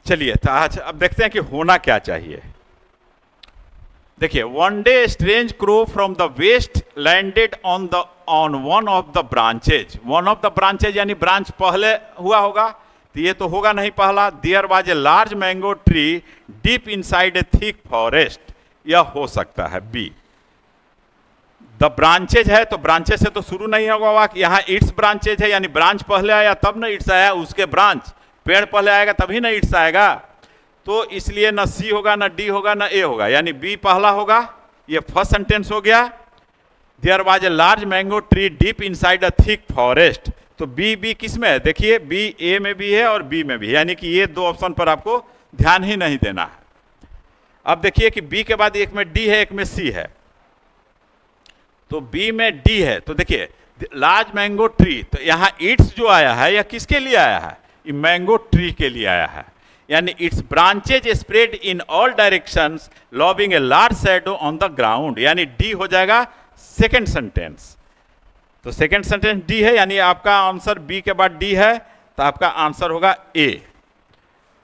चलिए तो आज अब देखते हैं कि होना क्या चाहिए। देखिए, one day strange crow from the west landed on one of the branches. One of the branches यानी ब्रांच पहले हुआ होगा, तो ये तो होगा नहीं पहला। There was a large mango tree deep inside a thick forest, यह हो सकता है बी। द ब्रांचेज है तो ब्रांचेज से तो शुरू नहीं होगा, कि यहाँ इट्स ब्रांचेज है यानी ब्रांच पहले आया तब ना इट्स आया, उसके ब्रांच पेड़ पहले आएगा तभी ना इट्स आएगा। तो इसलिए ना सी होगा ना डी होगा ना ए होगा, यानी बी पहला होगा। ये फर्स्ट सेंटेंस हो गया। There was a large mango tree deep inside a thick forest, तो बी किस में है? देखिए बी ए में भी है और बी में भी है, यानी कि ये दो ऑप्शन पर आपको ध्यान ही नहीं देना है। अब देखिए कि बी के बाद एक में डी है एक में सी है, तो बी में डी है। तो देखिए लार्ज मैंगो ट्री, तो यहाँ इट्स जो आया है यह किसके लिए आया है? ये मैंगो ट्री के लिए आया है, यानी it's branches spread in all directions lobbying a large shadow on the ground, यानी डी हो जाएगा सेकेंड सेंटेंस। तो सेकेंड सेंटेंस डी है, यानी आपका आंसर बी के बाद डी है, तो आपका आंसर होगा ए।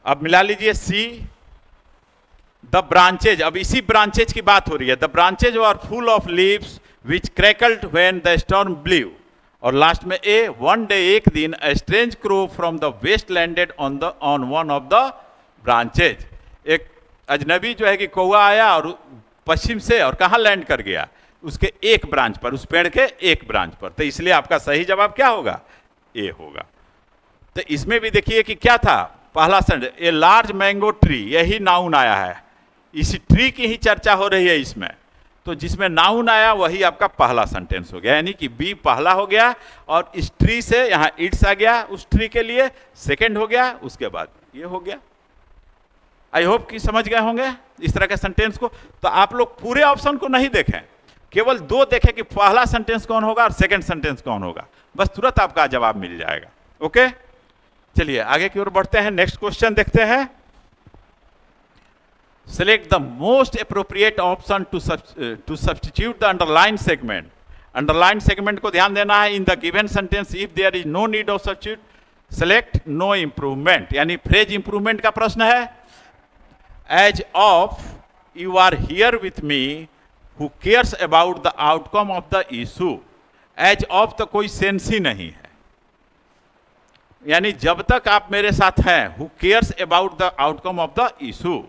अब मिला लीजिए सी। द ब्रांचेज, अब इसी ब्रांचेज की बात हो रही है। The branches are full of leaves which crackled when the storm blew, और लास्ट में ए। वन डे, एक दिन, a strange crow from the west landed on one of the branches. एक अजनबी जो है कि कौवा आया और पश्चिम से, और कहाँ लैंड कर गया? उसके एक ब्रांच पर, उस पेड़ के एक ब्रांच पर। तो इसलिए आपका सही जवाब क्या होगा? ए होगा। तो इसमें भी देखिए कि क्या था पहला सेंटेंस, ए लार्ज मैंगो ट्री, यही नाउन आया है, इसी ट्री की ही चर्चा हो रही है इसमें। तो जिसमें नाउन आया वही आपका पहला सेंटेंस हो गया, यानी कि बी पहला हो गया, और इस ट्री से यहाँ इट्स आ गया, उस ट्री के लिए सेकंड हो गया, उसके बाद ये हो गया। आई होप कि समझ गए होंगे इस तरह के सेंटेंस को। तो आप लोग पूरे ऑप्शन को नहीं देखें, केवल दो देखें कि पहला सेंटेंस कौन होगा और सेकंड सेंटेंस कौन होगा, बस तुरंत आपका जवाब मिल जाएगा। ओके, चलिए आगे की ओर बढ़ते हैं। नेक्स्ट क्वेश्चन देखते हैं। Select the most appropriate option to substitute the underlined segment. Underlined segment को ध्यान देना है। In the given sentence, if there is no need of substitute, select no improvement. यानी phrase improvement का प्रश्न है। As of you are here with me, who cares about the outcome of the issue. As of तो कोई sense ही नहीं है, यानी जब तक आप मेरे साथ हैं, who cares about the outcome of the issue.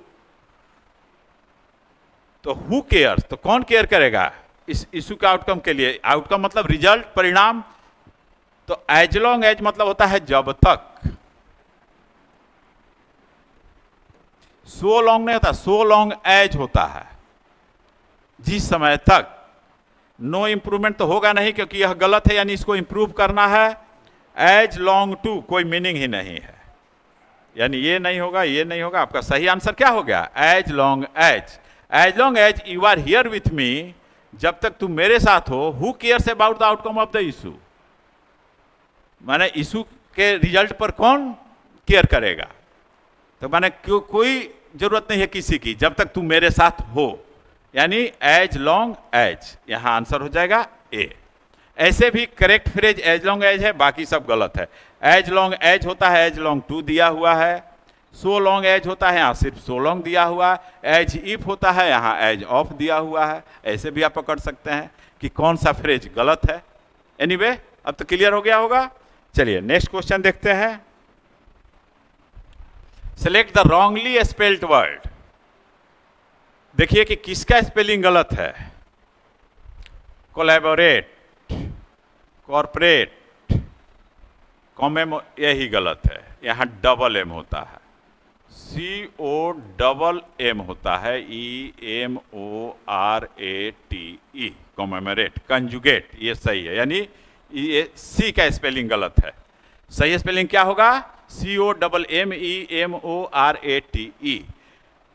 तो हु केयर्स, तो कौन केयर करेगा इस इशू के आउटकम के लिए? आउटकम मतलब रिजल्ट, परिणाम। तो एज लॉन्ग एज मतलब होता है जब तक, सो लॉन्ग नहीं होता, सो लॉन्ग एज होता है, जिस समय तक। नो इंप्रूवमेंट तो होगा नहीं क्योंकि यह गलत है, यानी इसको इंप्रूव करना है। एज लॉन्ग टू कोई मीनिंग ही नहीं है, यानी ये नहीं होगा, ये नहीं होगा। आपका सही आंसर क्या हो गया? As long as. As long as you are here with me, जब तक तुम मेरे साथ हो। Who cares about the outcome of the issue, माने इशू के रिजल्ट पर कौन केयर करेगा? तो माने कोई जरूरत नहीं है किसी की, जब तक तुम मेरे साथ हो, यानी एज लॉन्ग एज। यहां आंसर हो जाएगा ए। ऐसे भी correct phrase as long as है, बाकी सब गलत है। एज लॉन्ग एज होता है, एज लॉन्ग टू दिया हुआ है। सो लॉन्ग एज होता है, यहाँ सिर्फ सो लॉन्ग दिया हुआ है। एज इफ होता है, यहाँ एज ऑफ दिया हुआ है। ऐसे भी आप पकड़ सकते हैं कि कौन सा फ्रेज गलत है। एनीवे, अब तो क्लियर हो गया होगा। चलिए नेक्स्ट क्वेश्चन देखते हैं। Select the wrongly spelled word. देखिए कि किसका स्पेलिंग गलत है। कोलैबोरेट, कॉर्पोरेट, कॉमेमो, यही गलत है। यहाँ डबल एम होता है, COMM होता है, EMORATE, कॉमेमोरेट। कंजुगेट ये सही है, यानी ये सी का स्पेलिंग गलत है। सही स्पेलिंग क्या होगा? COMMEMORATE।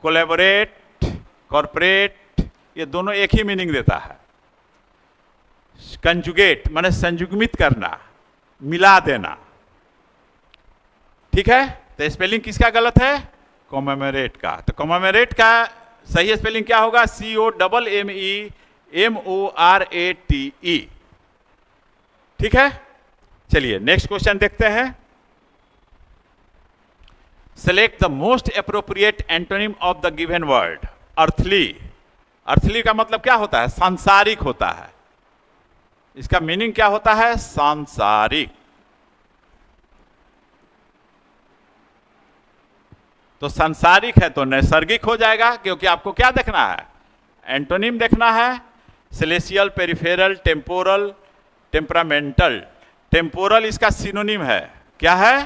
कोलैबोरेट, कॉर्पोरेट, ये दोनों एक ही मीनिंग देता है। कंजुगेट माने संयुग्मित करना, मिला देना। ठीक है, तो स्पेलिंग किसका गलत है? कॉमेमोरेट का। तो कॉमेमोरेट का सही स्पेलिंग क्या होगा? COMMEMORATE। ठीक है, चलिए नेक्स्ट क्वेश्चन देखते हैं। Select the most appropriate antonym of the given word. Earthly, earthly का मतलब क्या होता है? सांसारिक होता है। इसका मीनिंग क्या होता है? सांसारिक। तो सांसारिक है तो नैसर्गिक हो जाएगा, क्योंकि आपको क्या देखना है? एंटोनिम देखना है। Celestial, peripheral, temporal, temperamental. Temporal इसका सिनोनिम है। क्या है?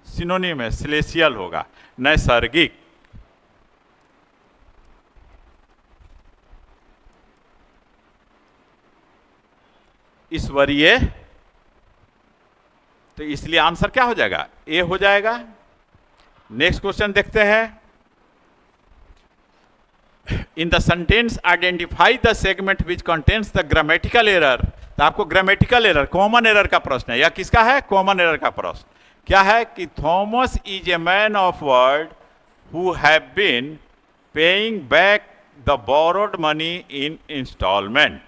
सिनोनिम है, सेलेसियल होगा, नैसर्गिक। ईश्वरीय, तो इसलिए आंसर क्या हो जाएगा? ए हो जाएगा। नेक्स्ट क्वेश्चन देखते हैं। In the sentence identify the segment which contains the grammatical error. तो आपको ग्रामेटिकल एरर, कॉमन एरर का प्रश्न है। यह किसका है? कॉमन एरर का प्रश्न। क्या है कि Thomas is a man of word who have been paying back the borrowed money in instalment.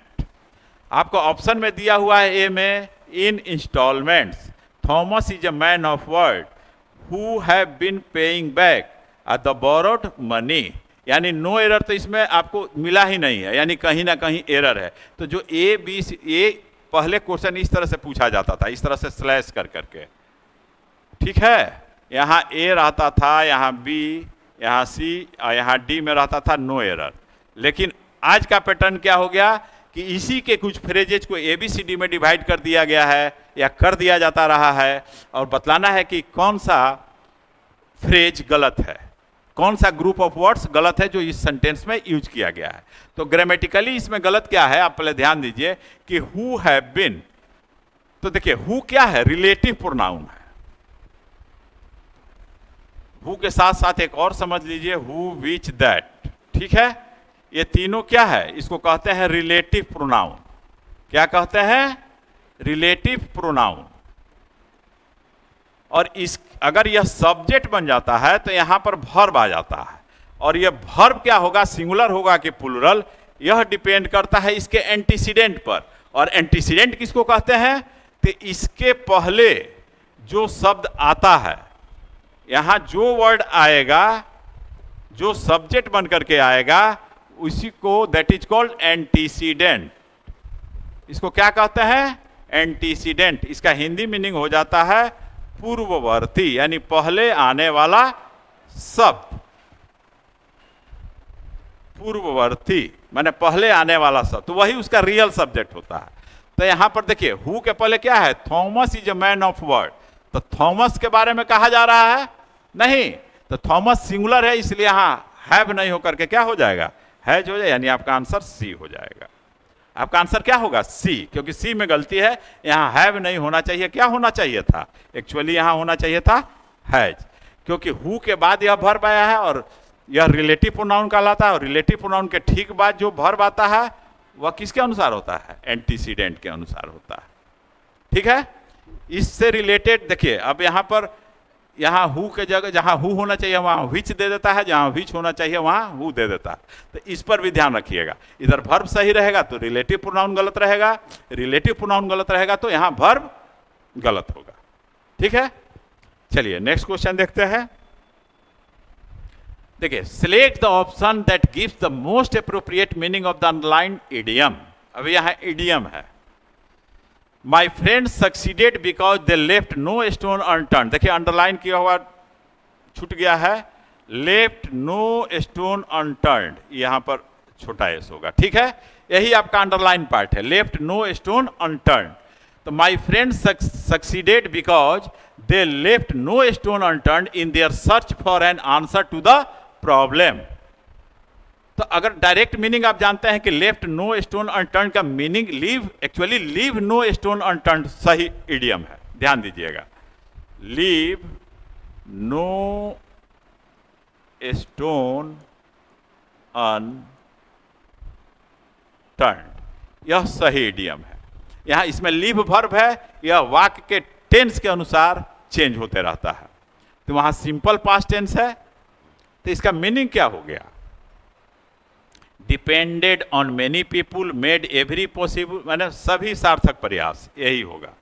आपको ऑप्शन में दिया हुआ है ए में, in instalments. Thomas is a man of word who have been paying back the borrowed money, यानी no error तो इसमें आपको मिला ही नहीं है, यानी कहीं ना कहीं एरर है। तो जो ए बी ए पहले क्वेश्चन इस तरह से पूछा जाता था, इस तरह से स्लैश कर करके, ठीक है। यहाँ ए रहता था, यहाँ बी, यहाँ सी और यहाँ डी में रहता था नो एरर। लेकिन आज का पैटर्न क्या हो गया कि इसी के कुछ फ्रेजेज को ए बी सी डी में डिवाइड कर दिया गया है या कर दिया जाता रहा है, और बतलाना है कि कौन सा फ्रेज गलत है, कौन सा ग्रुप ऑफ वर्ड्स गलत है जो इस सेंटेंस में यूज किया गया है। तो ग्रामेटिकली इसमें गलत क्या है, आप पहले ध्यान दीजिए कि हु हैव बीन। तो देखिए हु क्या है? रिलेटिव प्रोनाउन है। हु के साथ साथ एक और समझ लीजिए, हु, विच, दैट, ठीक है। ये तीनों क्या है? इसको कहते हैं रिलेटिव प्रोनाउन। क्या कहते हैं? Relative pronoun. और इस अगर यह सब्जेक्ट बन जाता है तो यहां पर वर्ब आ जाता है, और यह वर्ब क्या होगा? सिंगुलर होगा कि प्लूरल, यह डिपेंड करता है इसके एंटीसीडेंट पर। और एंटीसीडेंट किसको कहते हैं? तो इसके पहले जो शब्द आता है, यहां जो वर्ड आएगा, जो सब्जेक्ट बन करके आएगा, उसी को दैट इज कॉल्ड एंटीसीडेंट। इसको क्या कहते हैं? एंटीसीडेंट। इसका हिंदी मीनिंग हो जाता है पूर्ववर्ती, यानी पहले आने वाला शब्द। पूर्ववर्ती माने पहले आने वाला शब्द, तो वही उसका रियल सब्जेक्ट होता है। तो यहां पर देखिए हु के पहले क्या है? Thomas is a man of word. तो थॉमस के बारे में कहा जा रहा है? नहीं। तो थॉमस सिंगुलर है, इसलिए यहां हैव नहीं होकर के क्या हो जाएगा? हैज हो जाए, यानी आपका आंसर सी हो जाएगा। आपका आंसर क्या होगा? सी, क्योंकि सी में गलती है। यहां हैव नहीं होना चाहिए, क्या होना चाहिए था? एक्चुअली यहां होना चाहिए था हैज, क्योंकि हु के बाद यह वर्ब आया है और यह रिलेटिव प्रोनाउन कहलाता है। और रिलेटिव प्रोनाउन के ठीक बाद जो वर्ब आता है वह किसके अनुसार होता है? एंटीसीडेंट के अनुसार होता है, ठीक है। इससे रिलेटेड देखिए, अब यहां पर यहाँ हु के जगह जहाँ हु होना चाहिए वहाँ विच दे देता है, जहाँ विच होना चाहिए वहाँ हु दे देता है। तो इस पर भी ध्यान रखिएगा। इधर वर्ब सही रहेगा तो रिलेटिव प्रोनाउन गलत रहेगा, रिलेटिव प्रोनाउन गलत रहेगा तो यहाँ वर्ब गलत होगा, ठीक है। चलिए नेक्स्ट क्वेश्चन देखते हैं। देखिए, select the option that gives the most appropriate meaning of the underline idiom. अब यहाँ इडियम है। My friend succeeded because they left no stone unturn. देखिए अंडरलाइन किया हुआ छूट गया है, लेफ्ट नो स्टोन अनटर्न, यहां पर छोटा एस होगा, ठीक है। यही आपका अंडरलाइन पार्ट है, लेफ्ट नो स्टोन अनटर्न। तो my friend succeeded because they left no stone unturn in their search for an answer to the problem. तो अगर डायरेक्ट मीनिंग आप जानते हैं कि लेफ्ट नो स्टोन अनटर्न का meaning leave, actually leave no stone unturn सही idiom है, ध्यान दीजिएगा। लीव नो स्टोन अनटर्न, यह सही इडियम है। यहां इसमें लीव वर्ब है, यह वाक्य के टेंस के अनुसार चेंज होते रहता है। तो वहां सिंपल पास्ट टेंस है, तो इसका मीनिंग क्या हो गया? Depended on many people, made every possible, माने सभी सार्थक प्रयास, यही होगा।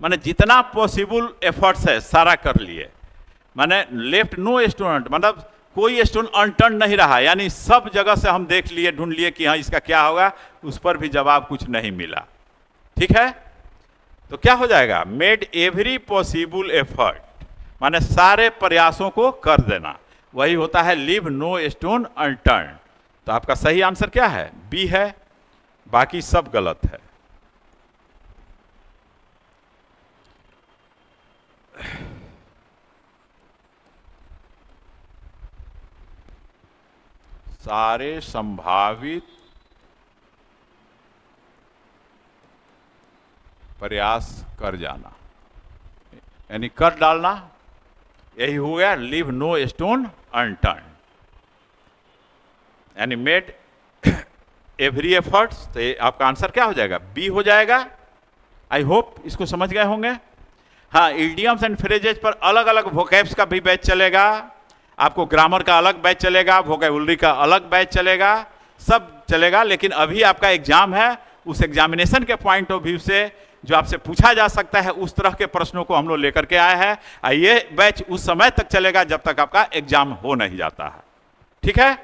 माने जितना पॉसिबल एफर्ट्स है सारा कर लिए, माने लेफ्ट नो स्टोन, मतलब कोई स्टोन अनटर्न नहीं रहा, यानी सब जगह से हम देख लिए, ढूंढ लिए कि हाँ इसका क्या होगा, उस पर भी जवाब कुछ नहीं मिला। ठीक है, तो क्या हो जाएगा, मेड एवरी पॉसिबल एफर्ट, माने सारे प्रयासों को कर देना, वही होता है लीव नो स्टोन अनटर्न। तो आपका सही आंसर क्या है, बी है, बाकी सब गलत है। सारे संभावित प्रयास कर जाना, यानी कर डालना, यही हो गया लीव नो स्टोन अनटर्न, यानी मेड एवरी एफर्ट्स। तो ये आपका आंसर क्या हो जाएगा, बी हो जाएगा। आई होप इसको समझ गए होंगे। हाँ, इडियम्स एंड फ्रेजेज पर अलग अलग वोकैब्स का भी बैच चलेगा, आपको ग्रामर का अलग बैच चलेगा, वोकैबुलरी का अलग बैच चलेगा, सब चलेगा। लेकिन अभी आपका एग्जाम है, उस एग्जामिनेशन के पॉइंट ऑफ व्यू से जो आपसे पूछा जा सकता है उस तरह के प्रश्नों को हम लोग लेकर के आए हैं। ये बैच उस समय तक चलेगा जब तक आपका एग्जाम हो नहीं जाता है, ठीक है,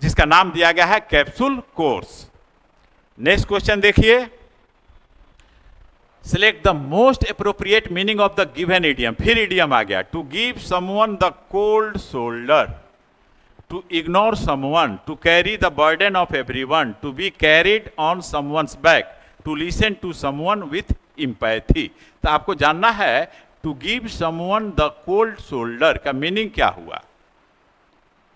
जिसका नाम दिया गया है कैप्सूल कोर्स। नेक्स्ट क्वेश्चन देखिए, select the most appropriate meaning of the given idiom. फिर इडियम आ गया, to give someone the cold shoulder, to ignore someone, to carry the burden of everyone, to be carried on someone's back, to listen to someone with empathy. तो आपको जानना है to give someone the cold shoulder का meaning क्या हुआ।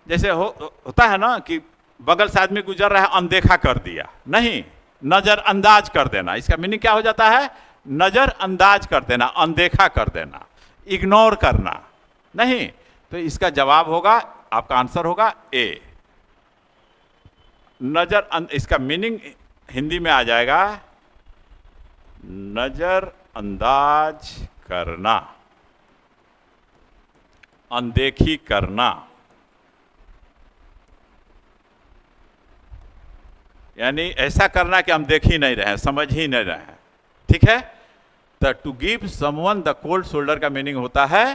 जैसे होता है ना कि बगल से आदमी गुजर रहा है, अनदेखा कर दिया, नहीं, नजरअंदाज कर देना, इसका मीनिंग क्या हो जाता है, नजरअंदाज कर देना, अनदेखा कर देना, इग्नोर करना, नहीं। तो इसका जवाब होगा, आपका आंसर होगा ए, इसका मीनिंग हिंदी में आ जाएगा नजरअंदाज करना, अनदेखी करना, यानी ऐसा करना कि हम देख ही नहीं रहे, समझ ही नहीं रहे, ठीक है। तो to give someone the cold shoulder का मीनिंग होता है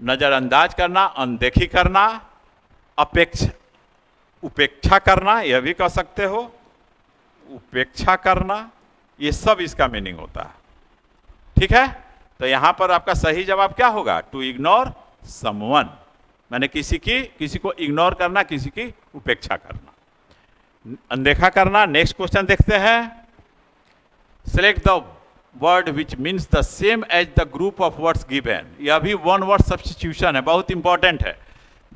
नजरअंदाज करना, अनदेखी करना, उपेक्षा करना, यह भी कह सकते हो, उपेक्षा करना, ये सब इसका मीनिंग होता है, ठीक है। तो यहां पर आपका सही जवाब क्या होगा, टू इग्नोर समवन, मैंने किसी को इग्नोर करना, किसी की उपेक्षा करना, अनदेखा करना। नेक्स्ट क्वेश्चन देखते हैं, select the word which means the same as the group of words given. यह भी वन वर्ड सब्स्टिट्यूशन है, बहुत इंपॉर्टेंट है।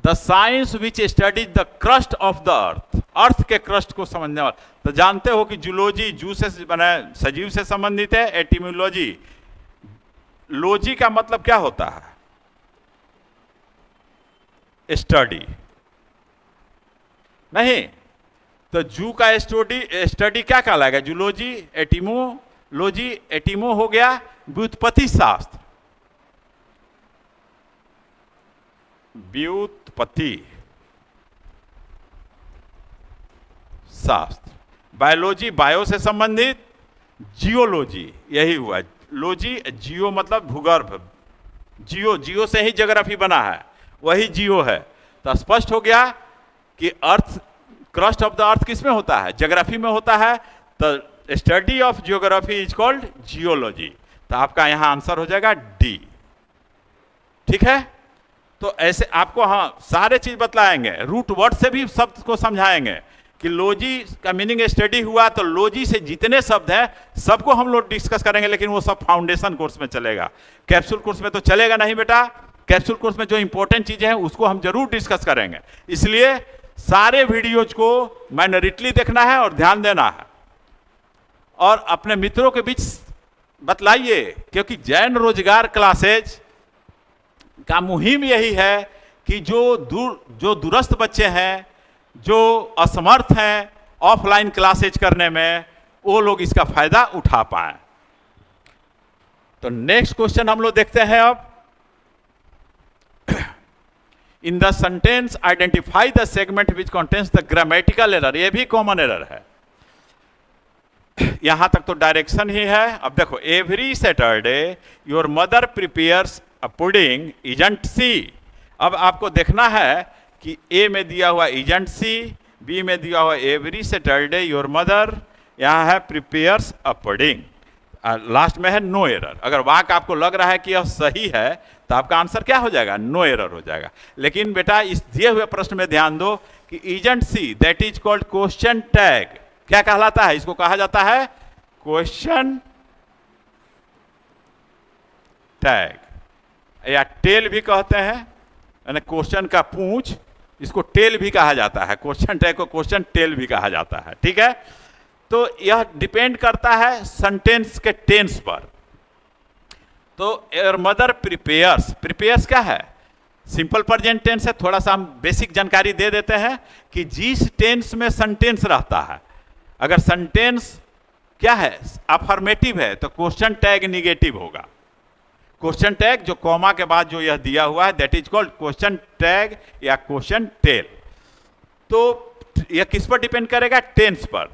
The science which studies the crust of the earth, earth के क्रस्ट को समझने वाला। तो जानते हो कि जूलॉजी जू से बना, सजीव से संबंधित है, एटिमोलॉजी, लॉजी का मतलब क्या होता है, स्टडी, नहीं। तो जू का स्टडी क्या कहलाएगा, जूलॉजी, एटिमोलॉजी, एटिमो हो गया व्युत्पत्ति शास्त्र, व्युत्पत्ति शास्त्र। बायोलॉजी, बायो से संबंधित, जियोलॉजी, यही हुआ लॉजी, जियो मतलब भूगर्भ, जियो से ही ज्योग्राफी बना है, वही जियो है। तो स्पष्ट हो गया कि अर्थ, क्रस्ट ऑफ द अर्थ किस में होता है, ज्योग्राफी में होता है। तो study of geography is called geology. तो आपका यहां आंसर हो जाएगा डी, ठीक है। तो ऐसे आपको हाँ सारे चीज बतलाएंगे, रूट वर्ड से भी शब्द को समझाएंगे कि लॉजी का मीनिंग स्टडी हुआ, तो लॉजी से जितने शब्द हैं सबको हम लोग डिस्कस करेंगे, लेकिन वो सब फाउंडेशन कोर्स में चलेगा, कैप्सूल कोर्स में तो चलेगा नहीं बेटा। कैप्सूल कोर्स में जो इंपॉर्टेंट चीजें हैं उसको हम जरूर डिस्कस करेंगे, इसलिए सारे वीडियोज को माइनॉरिटली देखना है और ध्यान देना है, और अपने मित्रों के बीच बतलाइए, क्योंकि जैन रोजगार क्लासेज का मुहिम यही है कि जो दूरस्थ बच्चे हैं, जो असमर्थ हैं ऑफलाइन क्लासेज करने में, वो लोग इसका फायदा उठा पाए। तो नेक्स्ट क्वेश्चन हम लोग देखते हैं अब, in the sentence identify the segment which contains the grammatical error. ये भी कॉमन एरर है, यहां तक तो डायरेक्शन ही है। अब देखो, every Saturday your mother prepares a pudding isn't she. अब आपको देखना है कि ए में दिया हुआ इजंट सी, बी में दिया हुआ एवरी सैटरडे योर मदर, यहाँ है प्रिपेयर्स अ पुडिंग, लास्ट में है नो एरर। अगर वाक्य आपको लग रहा है कि यह सही है तो आपका आंसर क्या हो जाएगा? नो एरर हो जाएगा। लेकिन बेटा इस दिए हुए प्रश्न में ध्यान दो कि isn't see that is called question tag क्या कहलाता है? इसको कहा जाता है क्वेश्चन टैग या टेल भी कहते हैं, यानी क्वेश्चन का पूंछ, इसको टेल भी कहा जाता है। क्वेश्चन टैग को क्वेश्चन टेल भी कहा जाता है, ठीक है। तो यह डिपेंड करता है सेंटेंस के टेंस पर। तो योर मदर प्रिपेयर्स, प्रिपेयर्स क्या है? सिंपल प्रेजेंट टेंस है। थोड़ा सा हम बेसिक जानकारी दे देते हैं कि जिस टेंस में सेंटेंस रहता है, अगर सेंटेंस क्या है? अफर्मेटिव है तो क्वेश्चन टैग निगेटिव होगा। क्वेश्चन टैग जो कॉमा के बाद जो यह दिया हुआ है that is called question tag या क्वेश्चन टेल। तो यह किस पर डिपेंड करेगा? टेंस पर।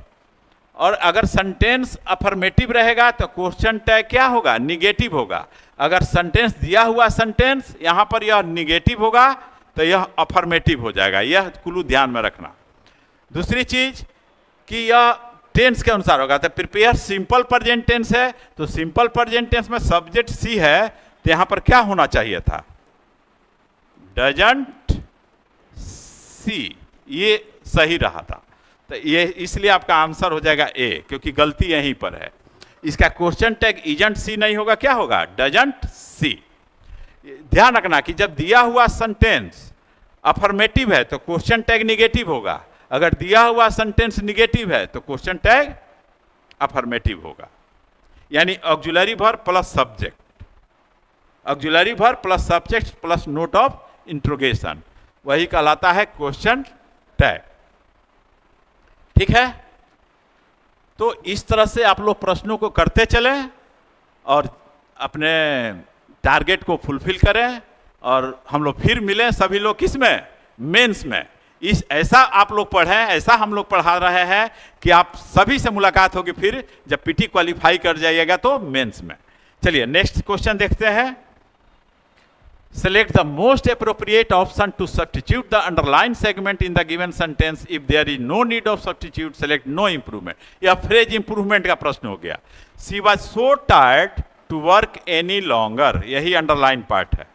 और अगर सेंटेंस अफर्मेटिव रहेगा तो क्वेश्चन टैग क्या होगा? निगेटिव होगा। अगर सेंटेंस दिया हुआ सेंटेंस यहां पर यह निगेटिव होगा तो यह अफर्मेटिव हो जाएगा। यह क्लू ध्यान में रखना। दूसरी चीज कि यह टेंस के अनुसार होगा। तो प्रिपेयर सिंपल प्रेजेंट टेंस है तो सिंपल प्रेजेंट टेंस में सब्जेक्ट सी है तो यहां पर क्या होना चाहिए था? डजंट सी, ये सही रहा था। तो ये इसलिए आपका आंसर हो जाएगा ए, क्योंकि गलती यहीं पर है। इसका क्वेश्चन टैग इजंट सी नहीं होगा, क्या होगा? Doesn't see. ध्यान रखना कि जब दिया हुआ सेंटेंस अफर्मेटिव है तो क्वेश्चन टैग निगेटिव होगा। अगर दिया हुआ सेंटेंस निगेटिव है तो क्वेश्चन टैग अफर्मेटिव होगा। यानी auxiliary verb plus subject, auxiliary verb plus subject plus note of interrogation, वही कहलाता है क्वेश्चन टैग, ठीक है। तो इस तरह से आप लोग प्रश्नों को करते चलें और अपने टारगेट को फुलफिल करें। और हम लोग फिर मिलें सभी लोग किसमें? मेंस में। इस ऐसा आप लोग पढ़ें, ऐसा हम लोग पढ़ा रहे हैं कि आप सभी से मुलाकात होगी फिर जब पीटी क्वालिफाई कर जाइएगा तो मेंस में। चलिए नेक्स्ट क्वेश्चन देखते हैं। Select the most appropriate option to substitute the underlined segment in the given sentence. If there is no need of substitute, select no improvement. यह phrase improvement का प्रश्न हो गया। She was so tired to work any longer, यही underline part है।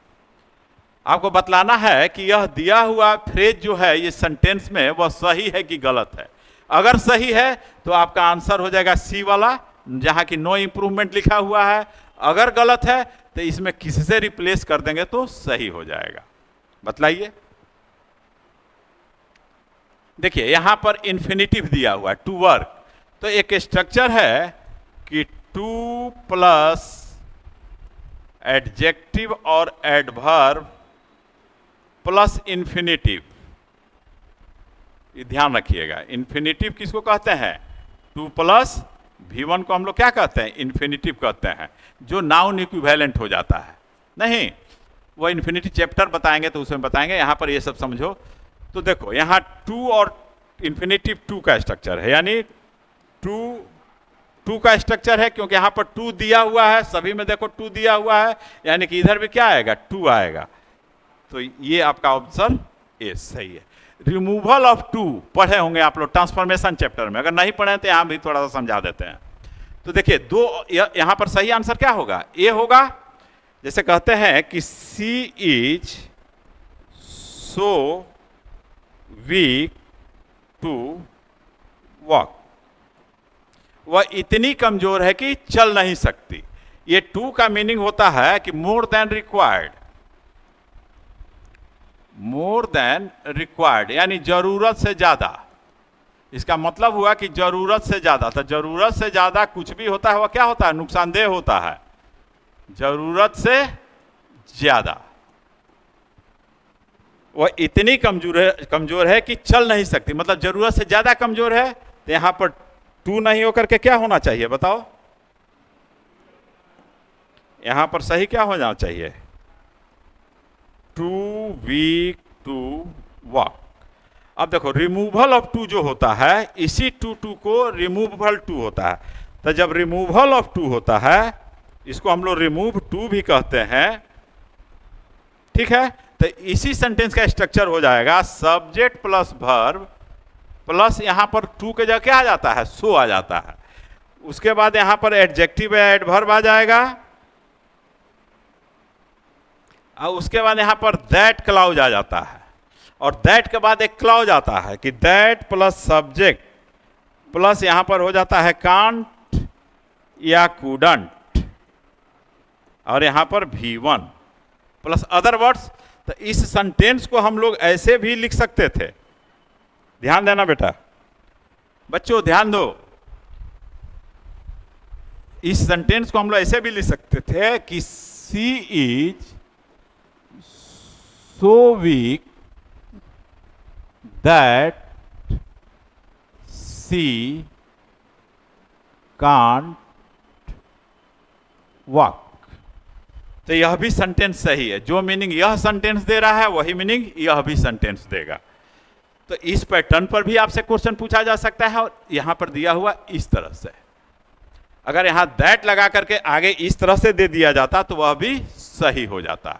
आपको बतलाना है कि यह दिया हुआ फ्रेज जो है ये सेंटेंस में वह सही है कि गलत है। अगर सही है तो आपका आंसर हो जाएगा सी वाला, जहां की नो इंप्रूवमेंट लिखा हुआ है। अगर गलत है तो इसमें किससे रिप्लेस कर देंगे तो सही हो जाएगा। बतलाइए। देखिए यहां पर इन्फिनिटिव दिया हुआ है टू वर्क, तो एक स्ट्रक्चर है कि टू प्लस एडजेक्टिव और एडवर्ब प्लस इन्फिनिटिव, ध्यान रखिएगा। इन्फिनिटिव किसको कहते हैं? टू प्लस V1 को हम लोग क्या कहते हैं? इन्फिनिटिव कहते हैं, जो नाउन इक्विवेलेंट हो जाता है। नहीं, वो इन्फिनिटिव चैप्टर बताएंगे तो उसमें बताएंगे, यहां पर ये सब समझो। तो देखो यहां टू और इन्फिनिटिव टू का स्ट्रक्चर है, यानी टू का स्ट्रक्चर है क्योंकि यहां पर टू दिया हुआ है, सभी में देखो टू दिया हुआ है, यानी कि इधर भी क्या आएगा? टू आएगा। तो ये आपका ऑप्शन ए सही है। रिमूवल ऑफ टू पढ़े होंगे आप लोग ट्रांसफॉर्मेशन चैप्टर में, अगर नहीं पढ़े तो यहां भी थोड़ा सा समझा देते हैं। तो देखिए दो, यहां पर सही आंसर क्या होगा? ए होगा। जैसे कहते हैं कि she is so weak to walk, वह इतनी कमजोर है कि चल नहीं सकती। ये टू का मीनिंग होता है कि more than required, more than required यानी जरूरत से ज्यादा। इसका मतलब हुआ कि जरूरत से ज्यादा। तो जरूरत से ज्यादा कुछ भी होता है वह क्या होता है? नुकसानदेह होता है। जरूरत से ज्यादा, वह इतनी कमजोर है कि चल नहीं सकती, मतलब जरूरत से ज्यादा कमजोर है। तो यहां पर टू नहीं होकर के क्या होना चाहिए बताओ? यहां पर सही क्या होना चाहिए? Too weak to walk. अब देखो रिमूवल ऑफ टू जो होता है, इसी टू को रिमूवल टू होता है। तो जब रिमूवल ऑफ टू होता है, इसको हम लोग रिमूव टू भी कहते हैं, ठीक है, तो इसी सेंटेंस का स्ट्रक्चर हो जाएगा सब्जेक्ट प्लस वर्ब प्लस यहां पर टू के जगह क्या आ जाता है, सो आ जाता है। उसके बाद यहां पर एडजेक्टिव या एडवर्ब आ जाएगा और उसके बाद यहां पर दैट क्लाउज आ जाता है और दैट के बाद एक क्लाउज आता है कि दैट प्लस सब्जेक्ट प्लस यहां पर हो जाता है कांट या कुडंट और यहां पर V1 प्लस अदर वर्ड्स। तो इस सेंटेंस को हम लोग ऐसे भी लिख सकते थे, ध्यान देना बेटा, बच्चों ध्यान दो, इस सेंटेंस को हम लोग ऐसे भी लिख सकते थे कि she is so weak that she can't walk. तो यह भी सेंटेंस सही है, जो मीनिंग यह सेंटेंस दे रहा है वही मीनिंग यह भी सेंटेंस देगा। तो इस पैटर्न पर भी आपसे क्वेश्चन पूछा जा सकता है और यहां पर दिया हुआ इस तरह से, अगर यहां दैट लगा करके आगे इस तरह से दे दिया जाता तो वह भी सही हो जाता।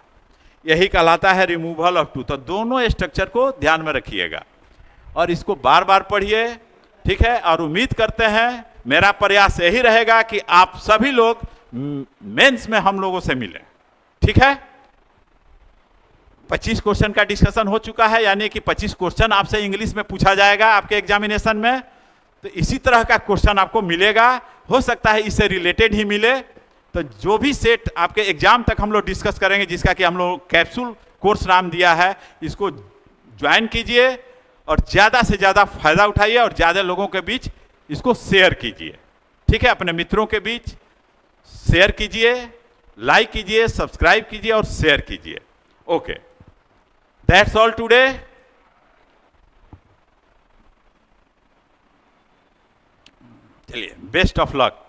यही कहलाता है रिमूवल ऑफ टू। तो दोनों स्ट्रक्चर को ध्यान में रखिएगा और इसको बार बार पढ़िए, ठीक है, और उम्मीद करते हैं, मेरा प्रयास यही रहेगा कि आप सभी लोग मेंस में हम लोगों से मिलें, ठीक है। 25 क्वेश्चन का डिस्कशन हो चुका है, यानी कि 25 क्वेश्चन आपसे इंग्लिश में पूछा जाएगा आपके एग्जामिनेशन में। तो इसी तरह का क्वेश्चन आपको मिलेगा, हो सकता है इससे रिलेटेड ही मिले। तो जो भी सेट आपके एग्जाम तक हम लोग डिस्कस करेंगे, जिसका कि हम लोग कैप्सूल कोर्स नाम दिया है, इसको ज्वाइन कीजिए और ज़्यादा से ज़्यादा फायदा उठाइए और ज़्यादा लोगों के बीच इसको शेयर कीजिए, ठीक है, अपने मित्रों के बीच शेयर कीजिए, लाइक कीजिए, सब्सक्राइब कीजिए और शेयर कीजिए। Okay, that's all today. चलिए, बेस्ट ऑफ लक।